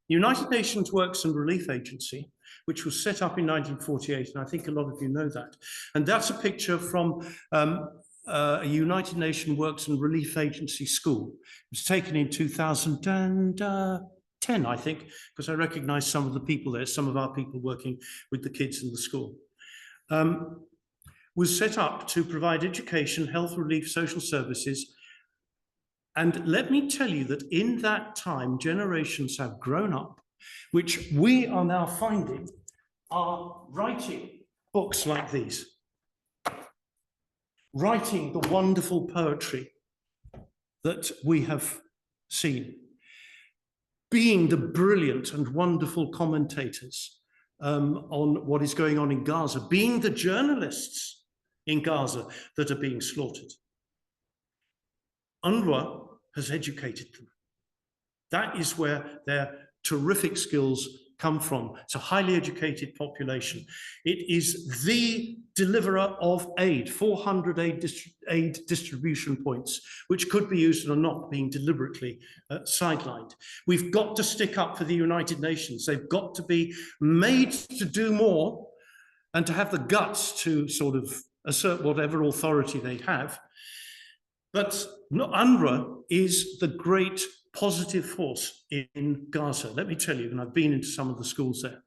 The United Nations Works and Relief Agency, which was set up in 1948, and I think a lot of you know that. And that's a picture from a United Nations Works and Relief Agency school. It was taken in 2010, I think, because I recognize some of the people there, some of our people working with the kids in the school. Was set up to provide education, health relief, social services. And let me tell you that in that time, generations have grown up, which we are now finding are writing books like these. writing the wonderful poetry that we have seen, being the brilliant and wonderful commentators on what is going on in Gaza, being the journalists in Gaza that are being slaughtered. UNRWA has educated them. That is where their terrific skills come from. It's a highly educated population. It is the deliverer of aid, 400 aid distribution points, which could be used and are not being deliberately sidelined. We've got to stick up for the United Nations. They've got to be made to do more and to have the guts to sort of assert whatever authority they have. But UNRWA is the great positive force in Gaza. Let me tell you, and I've been into some of the schools there.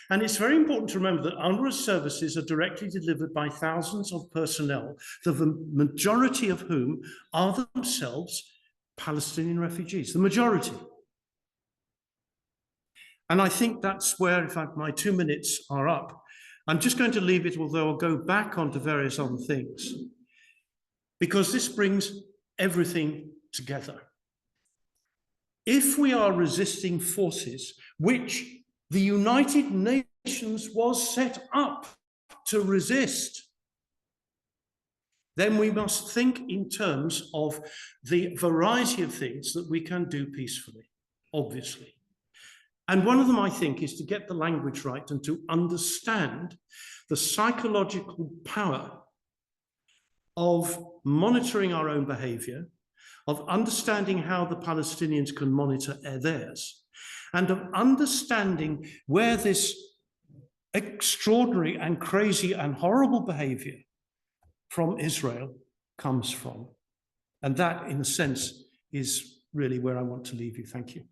And it's very important to remember that UNRWA's services are directly delivered by thousands of personnel, the majority of whom are themselves Palestinian refugees, the majority. And I think that's where, in fact, my 2 minutes are up. I'm just going to leave it, although I'll go back onto various other things, because this brings everything together. If we are resisting forces which the United Nations was set up to resist, then we must think in terms of the variety of things that we can do peacefully, obviously. And one of them, I think, is to get the language right and to understand the psychological power of monitoring our own behavior, of understanding how the Palestinians can monitor theirs, and of understanding where this extraordinary and crazy and horrible behavior from Israel comes from. And that, in a sense, is really where I want to leave you. Thank you.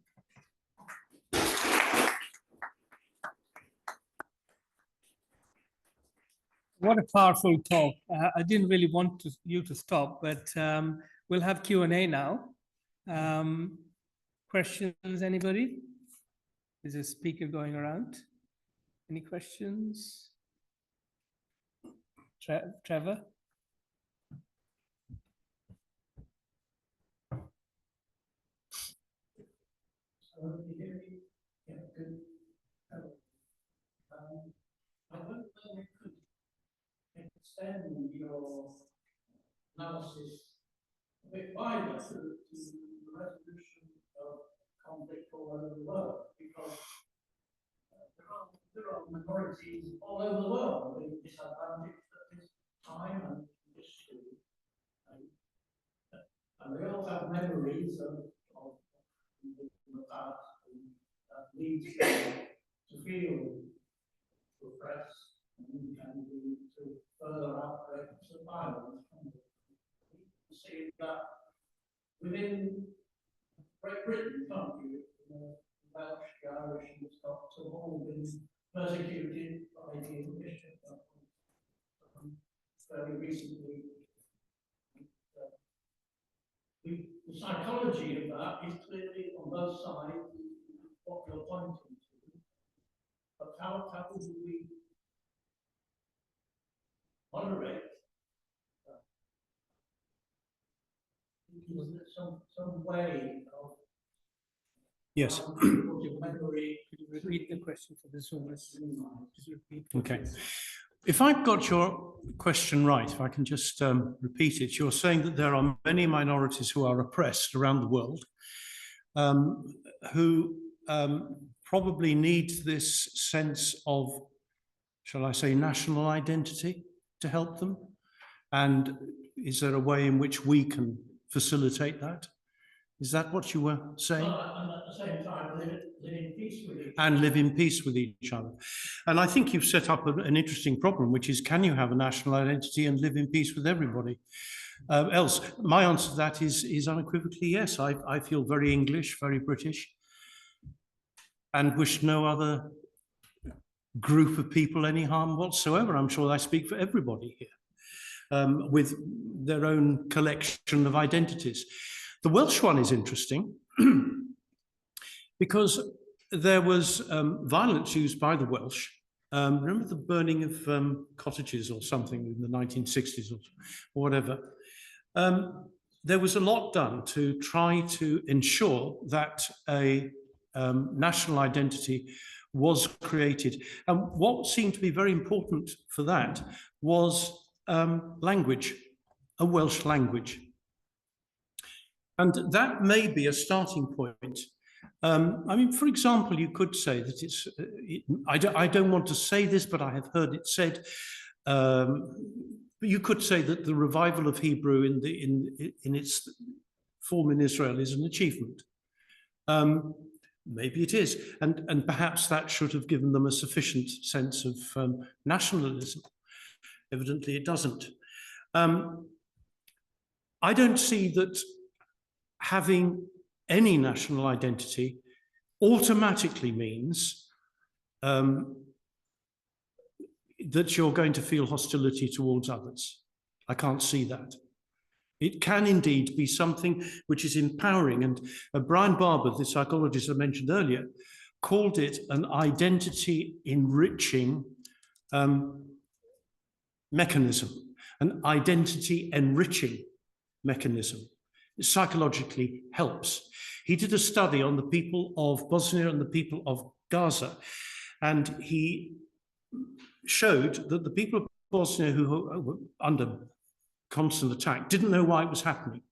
What a powerful talk. I didn't really want you to stop, but we'll have Q&A now. Questions, anybody? Is a speaker going around? Any questions? Trevor? I wonder whether you could extend your analysis a bit wider to the resolution of conflict all over the world, because there are minorities all over the world being disadvantaged at this time and history. And we all have memories of the past that leads to feel repressed and can lead to further outbreaks of violence. We see that within Great Britain, can't you? The Welsh, the Irish, and the Scots have all been persecuted by the English. Very recently, the psychology of that is clearly on both sides what you're pointing to. But how would we moderate that? Is there some way of... Yes. Memory? Could you repeat the question for the Zoomers? Okay. If I've got your question right, if I can just repeat it, you're saying that there are many minorities who are oppressed around the world, who probably need this sense of, shall I say, national identity to help them? And is there a way in which we can facilitate that? Is that what you were saying? And at the same time, live in peace with each other. And live in peace with each other. And I think you've set up an interesting problem, which is, can you have a national identity and live in peace with everybody else? My answer to that is unequivocally yes. I feel very English, very British, and wish no other group of people any harm whatsoever. I'm sure I speak for everybody here, with their own collection of identities. The Welsh one is interesting because there was violence used by the Welsh remember the burning of cottages or something in the 1960s or whatever. There was a lot done to try to ensure that a national identity was created. And what seemed to be very important for that was language, a Welsh language. And that may be a starting point. I mean, for example, you could say that it's, I don't want to say this, but I have heard it said, you could say that the revival of Hebrew in its form in Israel is an achievement. Maybe it is, and perhaps that should have given them a sufficient sense of nationalism. Evidently, it doesn't. I don't see that having any national identity automatically means that you're going to feel hostility towards others. I can't see that. It can indeed be something which is empowering. And Brian Barber, the psychologist I mentioned earlier, called it an identity enriching mechanism, an identity enriching mechanism. It psychologically helps. He did a study on the people of Bosnia and the people of Gaza, and he showed that the people of Bosnia who were under constant attack didn't know why it was happening.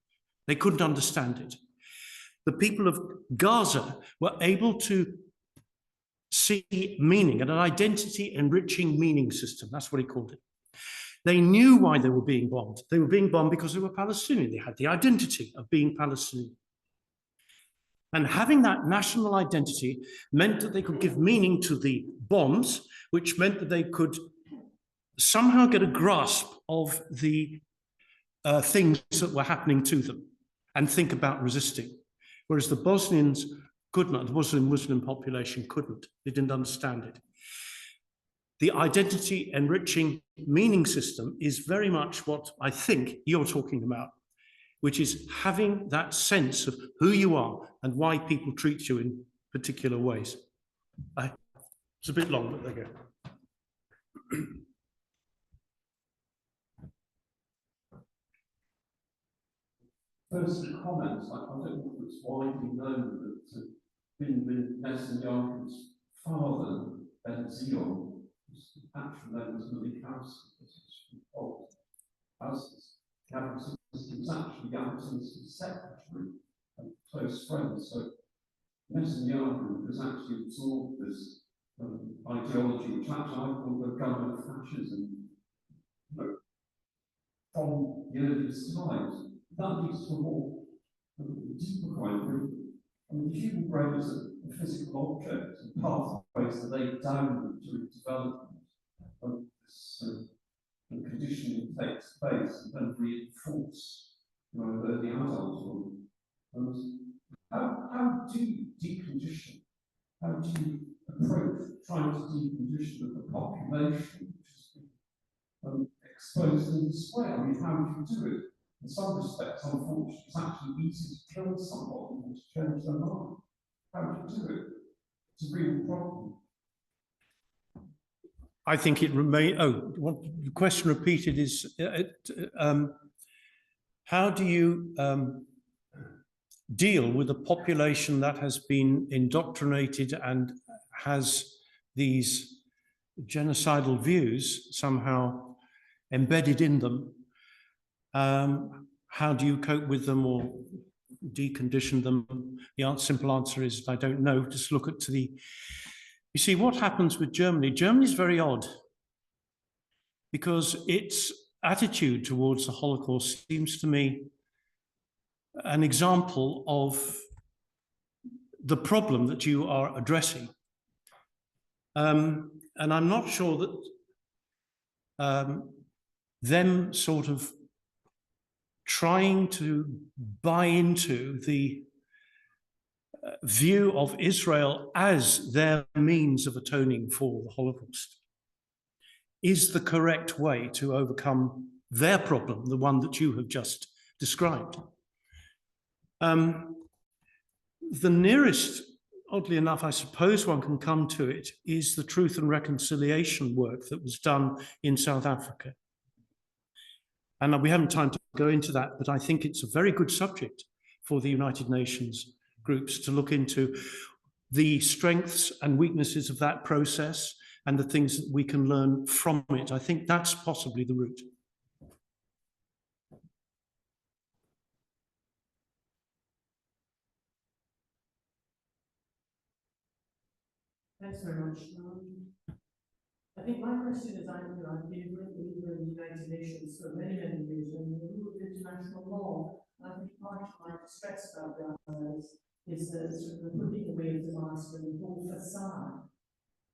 They couldn't understand it. The people of Gaza were able to see meaning and an identity enriching meaning system. That's what he called it. They knew why they were being bombed. They were being bombed because they were Palestinian. They had the identity of being Palestinian. And having that national identity meant that they could give meaning to the bombs, which meant that they could somehow get a grasp of the things that were happening to them and think about resisting. Whereas the Bosnians could not, the Muslim population couldn't. They didn't understand it. The identity enriching meaning system is very much what I think you're talking about, which is having that sense of who you are and why people treat you in particular ways. It's a bit long, but there you go. First comments, I don't know if it's widely known that Benjamin Netanyahu's father, Ben Zion, was the patron then was Malik House, as he was actually Yeltsin's secretary and close friend. So Netanyahu has actually absorbed this ideology, which actually I call the government fascism, from the earliest times. That leads to a more deeper kind of, I mean, the human brain is a physical object, and pathways that lead down to development, and this conditioning takes place and then reinforce early adulthood. And how do you decondition? How do you approach trying to decondition the population which has been exposed in this way? I mean, how do you do it? In some respects, unfortunately, it's actually easy to kill somebody and to change their mind. How do you do it? It's a real problem. I think it remains. Oh, what the question repeated is how do you deal with a population that has been indoctrinated and has these genocidal views somehow embedded in them? How do you cope with them or decondition them? The simple answer is I don't know. Just look at you see what happens with Germany. Germany is very odd because its attitude towards the Holocaust seems to me an example of the problem that you are addressing. And I'm not sure that them sort of trying to buy into the view of Israel as their means of atoning for the Holocaust is the correct way to overcome their problem, the one that you have just described. The nearest oddly enough, I suppose one can come to it, is the truth and reconciliation work that was done in South Africa. And we haven't time to go into that, but I think it's a very good subject for the United Nations groups to look into the strengths and weaknesses of that process and the things that we can learn from it. I think that's possibly the route. Thanks very much. I think my question is, I've been a leader in the United Nations for many, many years, and the rule of international law. And I think part of my distress about Gaza is the sort of putting away of the mask and the whole facade,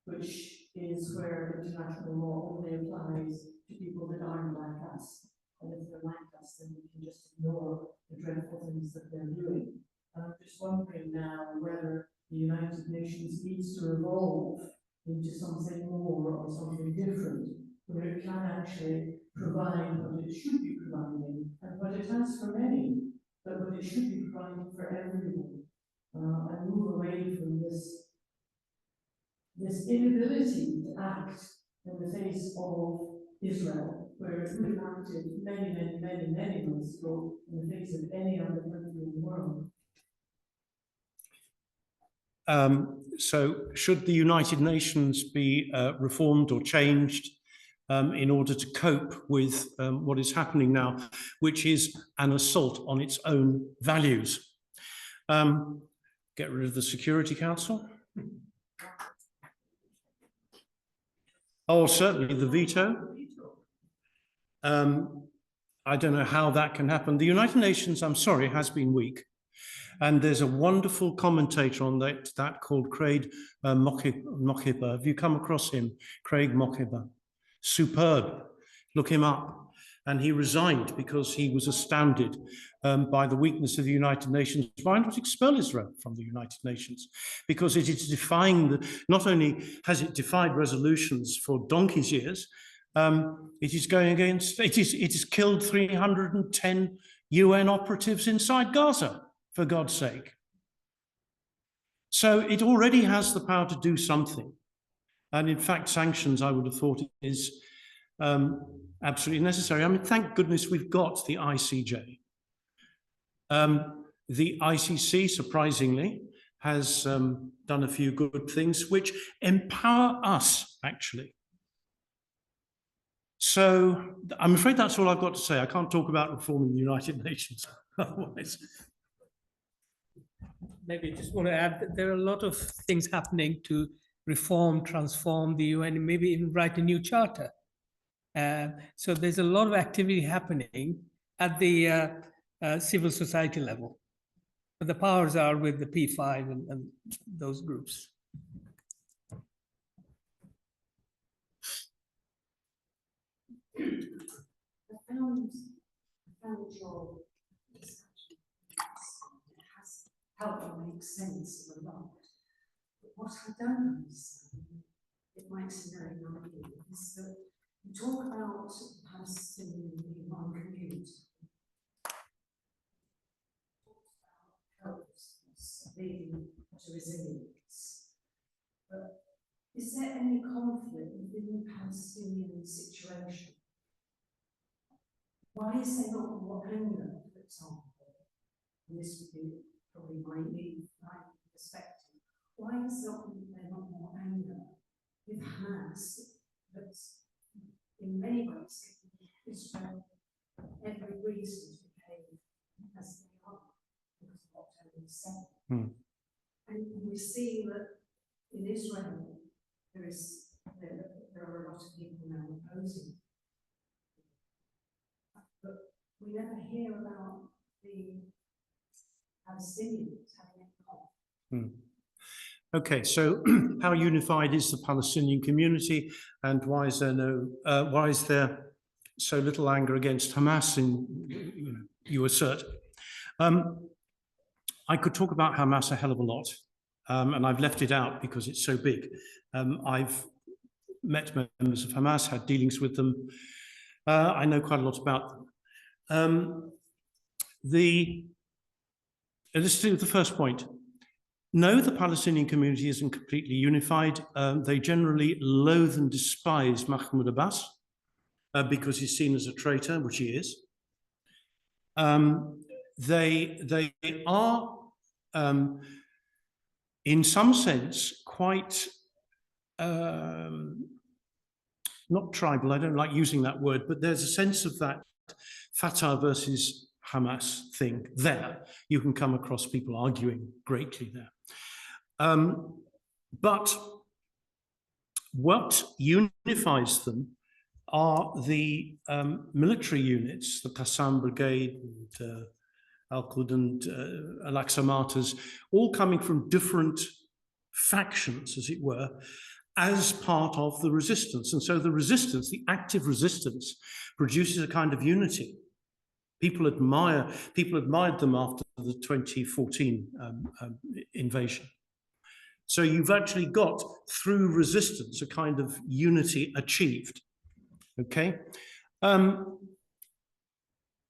which is where international law only applies to people that aren't like us. And if they're like us, then we can just ignore the dreadful things that they're doing. And I'm just wondering now whether the United Nations needs to evolve into something more or something different, where it can actually provide what it should be providing, and what it has for many, but what it should be providing for everyone. And move away from this inability to act in the face of Israel, where it would have acted many, many, many, many months ago in the face of any other country in the world. So should the United Nations be reformed or changed in order to cope with what is happening now, which is an assault on its own values? Get rid of the Security Council? Oh, certainly the veto. I don't know how that can happen. The United Nations, I'm sorry, has been weak. And there's a wonderful commentator on that called Craig Mochiba. Have you come across him? Craig Mochiba. Superb. Look him up. And he resigned because he was astounded by the weakness of the United Nations. Why not expel Israel from the United Nations? Because it is defying not only has it defied resolutions for donkey's years, it is going against, it has killed 310 UN operatives inside Gaza, for God's sake. So it already has the power to do something. And in fact, sanctions, I would have thought, is absolutely necessary. I mean, thank goodness we've got the ICJ. The ICC, surprisingly, has done a few good things which empower us, actually. So I'm afraid that's all I've got to say. I can't talk about reforming the United Nations otherwise. Maybe I just want to add that there are a lot of things happening to reform, transform the UN, and maybe even write a new charter. So there's a lot of activity happening at the civil society level. But the powers are with the P5 and those groups. I found your discussion has helped me make sense of a lot. But what I don't understand, it might seem very naive, is that you talk about Palestinian being one community. Helps leading to resilience. But is there any conflict within the Palestinian situation? Why is there not more anger, for example? And this would be probably my perspective. Why is there not more anger with Hamas that's in many ways Israel every reason to behave as they are because of October 7th? And we see that in Israel there are a lot of people now opposing. But we never hear about the Palestinians having any conflict. Okay, so how unified is the Palestinian community, and why is there so little anger against Hamas? You assert. I could talk about Hamas a hell of a lot, and I've left it out because it's so big. I've met members of Hamas, had dealings with them. I know quite a lot about them. Let's do the first point. no, the Palestinian community isn't completely unified. They generally loathe and despise Mahmoud Abbas because he's seen as a traitor, which he is. They are, in some sense, quite not tribal. I don't like using that word, but there's a sense of that Fatah versus Hamas thing there. You can come across people arguing greatly there. But what unifies them are the military units, the Qassam Brigade, and, Al-Qud and Al-Aqsa Martyrs, all coming from different factions, as it were, as part of the resistance. And so the resistance, the active resistance, produces a kind of unity. People admired them after the 2014 invasion. So you've actually got, through resistance, a kind of unity achieved. Okay?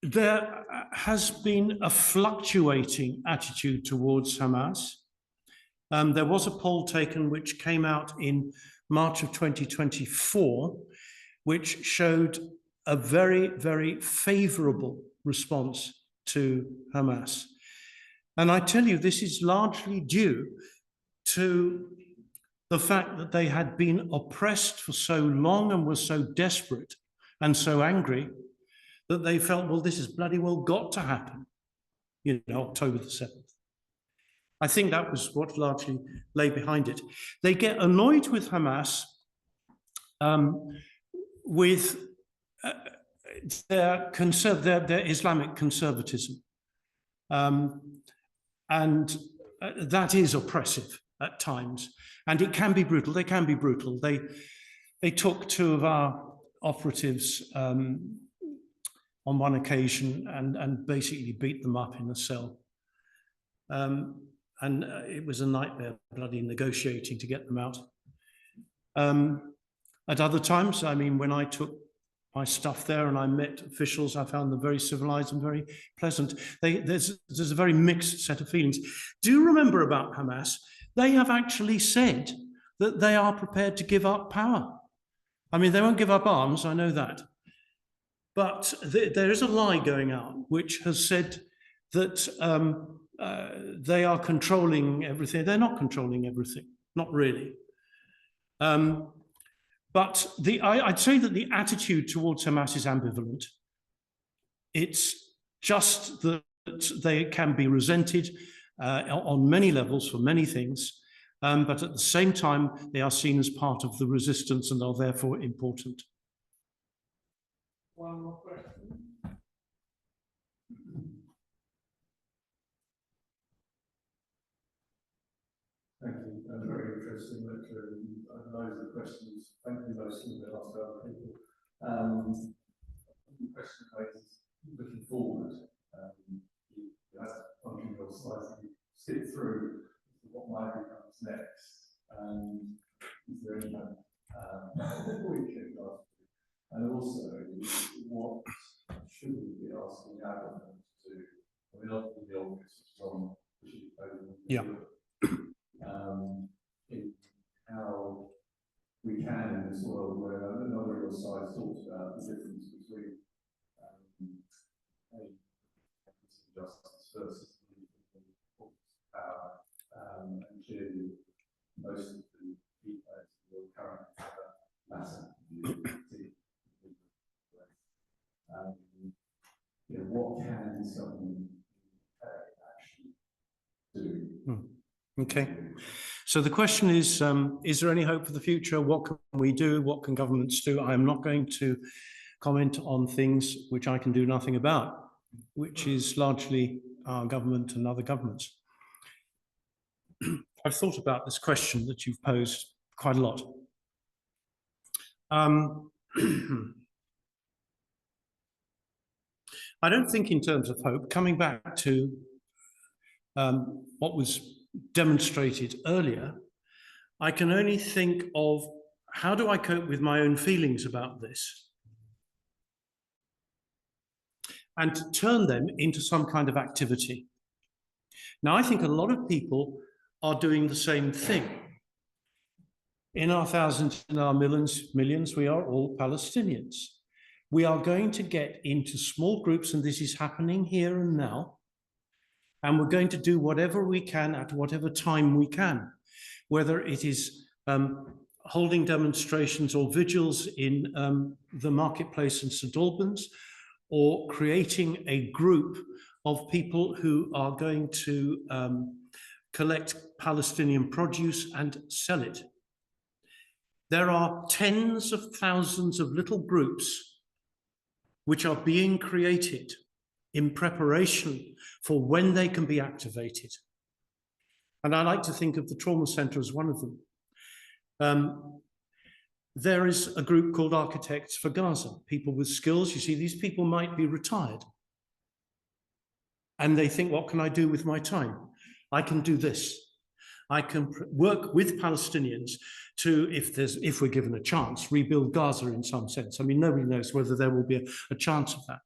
There has been a fluctuating attitude towards Hamas. There was a poll taken which came out in March of 2024, which showed a very, very favorable response to Hamas. And I tell you, this is largely due to the fact that they had been oppressed for so long and were so desperate and so angry that they felt, well, this has bloody well got to happen, you know, October the 7th. I think that was what largely lay behind it. They get annoyed with Hamas with their Islamic conservatism. And that is oppressive at times. And it can be brutal. They can be brutal. They took 2 of our operatives on one occasion and basically beat them up in a cell. And it was a nightmare, bloody negotiating to get them out. At other times, I mean, when I took my stuff there and I met officials, I found them very civilized and very pleasant. There's a very mixed set of feelings. Do remember about Hamas, they have actually said that they are prepared to give up power. I mean, they won't give up arms, I know that. But there is a lie going out which has said that they are controlling everything. They're not controlling everything, not really. But I'd say that the attitude towards Hamas is ambivalent. It's just that they can be resented on many levels for many things, but at the same time, they are seen as part of the resistance and are therefore important. One more question. Thank you. Very interesting lecture. Loads of questions. Thank you, mostly been asked by other people. The question is looking forward. You had one of your slides that you skip through what might become next. Is there any we can ask? And also, what should we be asking our government to do? I mean, obviously the obvious is from the sheet over. Yeah. In how we can in this world where a number of your sides talked about the difference between justice versus power, and clearly most of the people who are currently have a massive what can this government actually do? Okay. So the question is there any hope for the future? What can we do? What can governments do? I am not going to comment on things which I can do nothing about, which is largely our government and other governments. I've thought about this question that you've posed quite a lot. I don't think in terms of hope, coming back to what was demonstrated earlier, I can only think of how do I cope with my own feelings about this and to turn them into some kind of activity. Now, I think a lot of people are doing the same thing. In our thousands, in our millions, we are all Palestinians. We are going to get into small groups, and this is happening here and now. And we're going to do whatever we can at whatever time we can, whether it is holding demonstrations or vigils in the marketplace in St. Albans, or creating a group of people who are going to collect Palestinian produce and sell it. There are tens of thousands of little groups which are being created in preparation for when they can be activated. And I like to think of the Trauma Centre as one of them. There is a group called Architects for Gaza, people with skills. You see, these people might be retired. And they think, what can I do with my time? I can do this. I can work with Palestinians to, if we're given a chance, rebuild Gaza in some sense. I mean, nobody knows whether there will be a chance of that.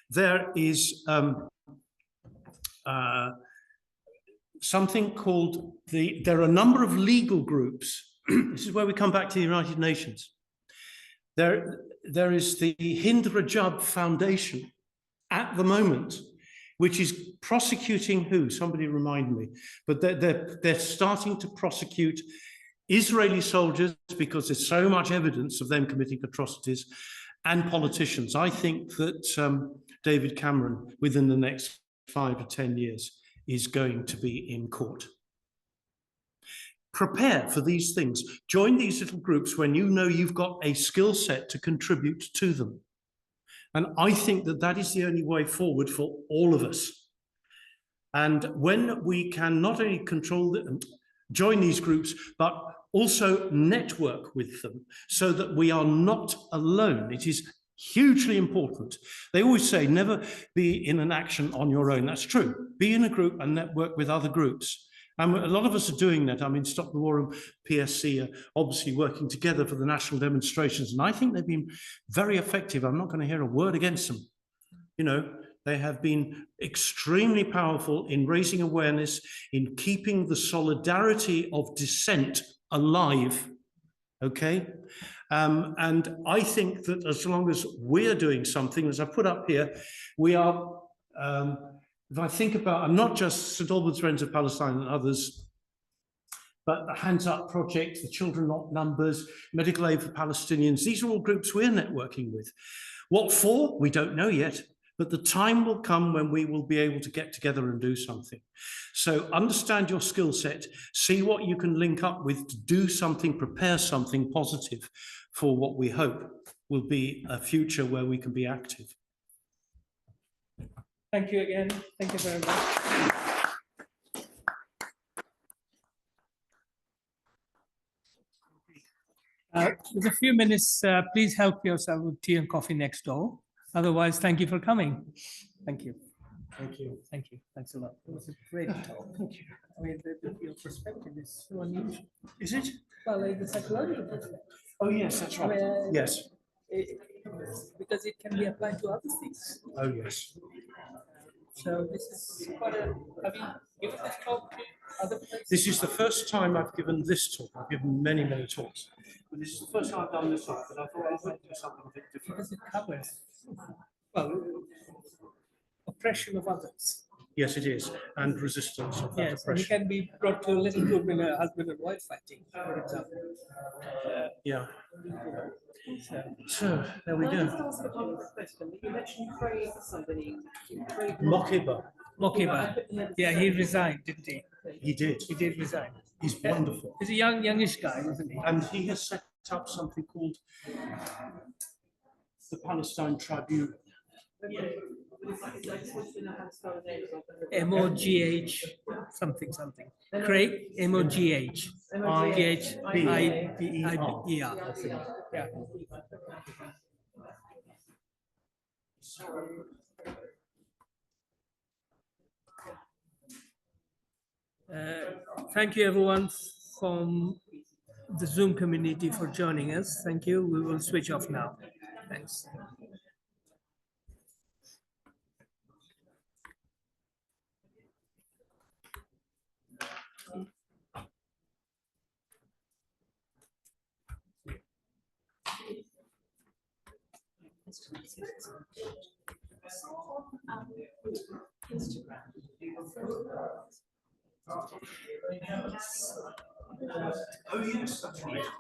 There is something called there are a number of legal groups. This is where we come back to the United Nations. There is the Hind Rajab Foundation at the moment, which is prosecuting who? Somebody remind me. But they're starting to prosecute Israeli soldiers because there's so much evidence of them committing atrocities, and politicians. I think that David Cameron, within the next 5 to 10 years, is going to be in court. Prepare for these things. Join these little groups when you know you've got a skill set to contribute to them. And I think that that is the only way forward for all of us. And when we can not only control them, join these groups, but also network with them so that we are not alone. It is hugely important. They always say, never be in an action on your own. That's true. Be in a group and network with other groups. And a lot of us are doing that. I mean, Stop the War and PSC are obviously working together for the national demonstrations. And I think they've been very effective. I'm not going to hear a word against them. You know, they have been extremely powerful in raising awareness, in keeping the solidarity of dissent alive. Okay? And I think that as long as we're doing something, as I put up here, we are... if I think about, I'm not just St. Albans Friends of Palestine and others, but the Hands Up Project, the Children Not Numbers, Medical Aid for Palestinians, these are all groups we're networking with. What for? We don't know yet, but the time will come when we will be able to get together and do something. So understand your skill set, see what you can link up with to do something, prepare something positive for what we hope will be a future where we can be active. Thank you again. Thank you very much. With a few minutes, please help yourself with tea and coffee next door. Otherwise, thank you for coming. Thank you. Thank you. Thank you. Thanks a lot. It was a great talk. Thank you. I mean, your perspective is so unusual. Is it? Well, like the psychological perspective. Oh, yes, that's right. I mean, Yes. Because it can be applied to other things. Oh, yes. So this is quite a, have you given this talk to other places? This is the first time I've given this talk. I've given many, many talks. But this is the first time I've done this talk, but I thought I would do something a bit different. Because it covers, well, oppression of others. Yes, it is. And resistance of that Yes, and it oppression. can be brought to a little group in a husband and wife fighting, for example. Yeah. So, So, there we Can I go. just ask a follow-up question? You mentioned praying for somebody. Mokiba. Mokiba, yeah, he resigned, didn't he? He did. He did resign. He's wonderful. He's a youngish guy, isn't he? And he has set up something called the Palestine Tribunal. MOGH, something. Craig, MOGH. GHIBER. Yeah. Thank you, everyone, from the Zoom community for joining us. Thank you. We will switch off now. Thanks. Oh yes, that's right.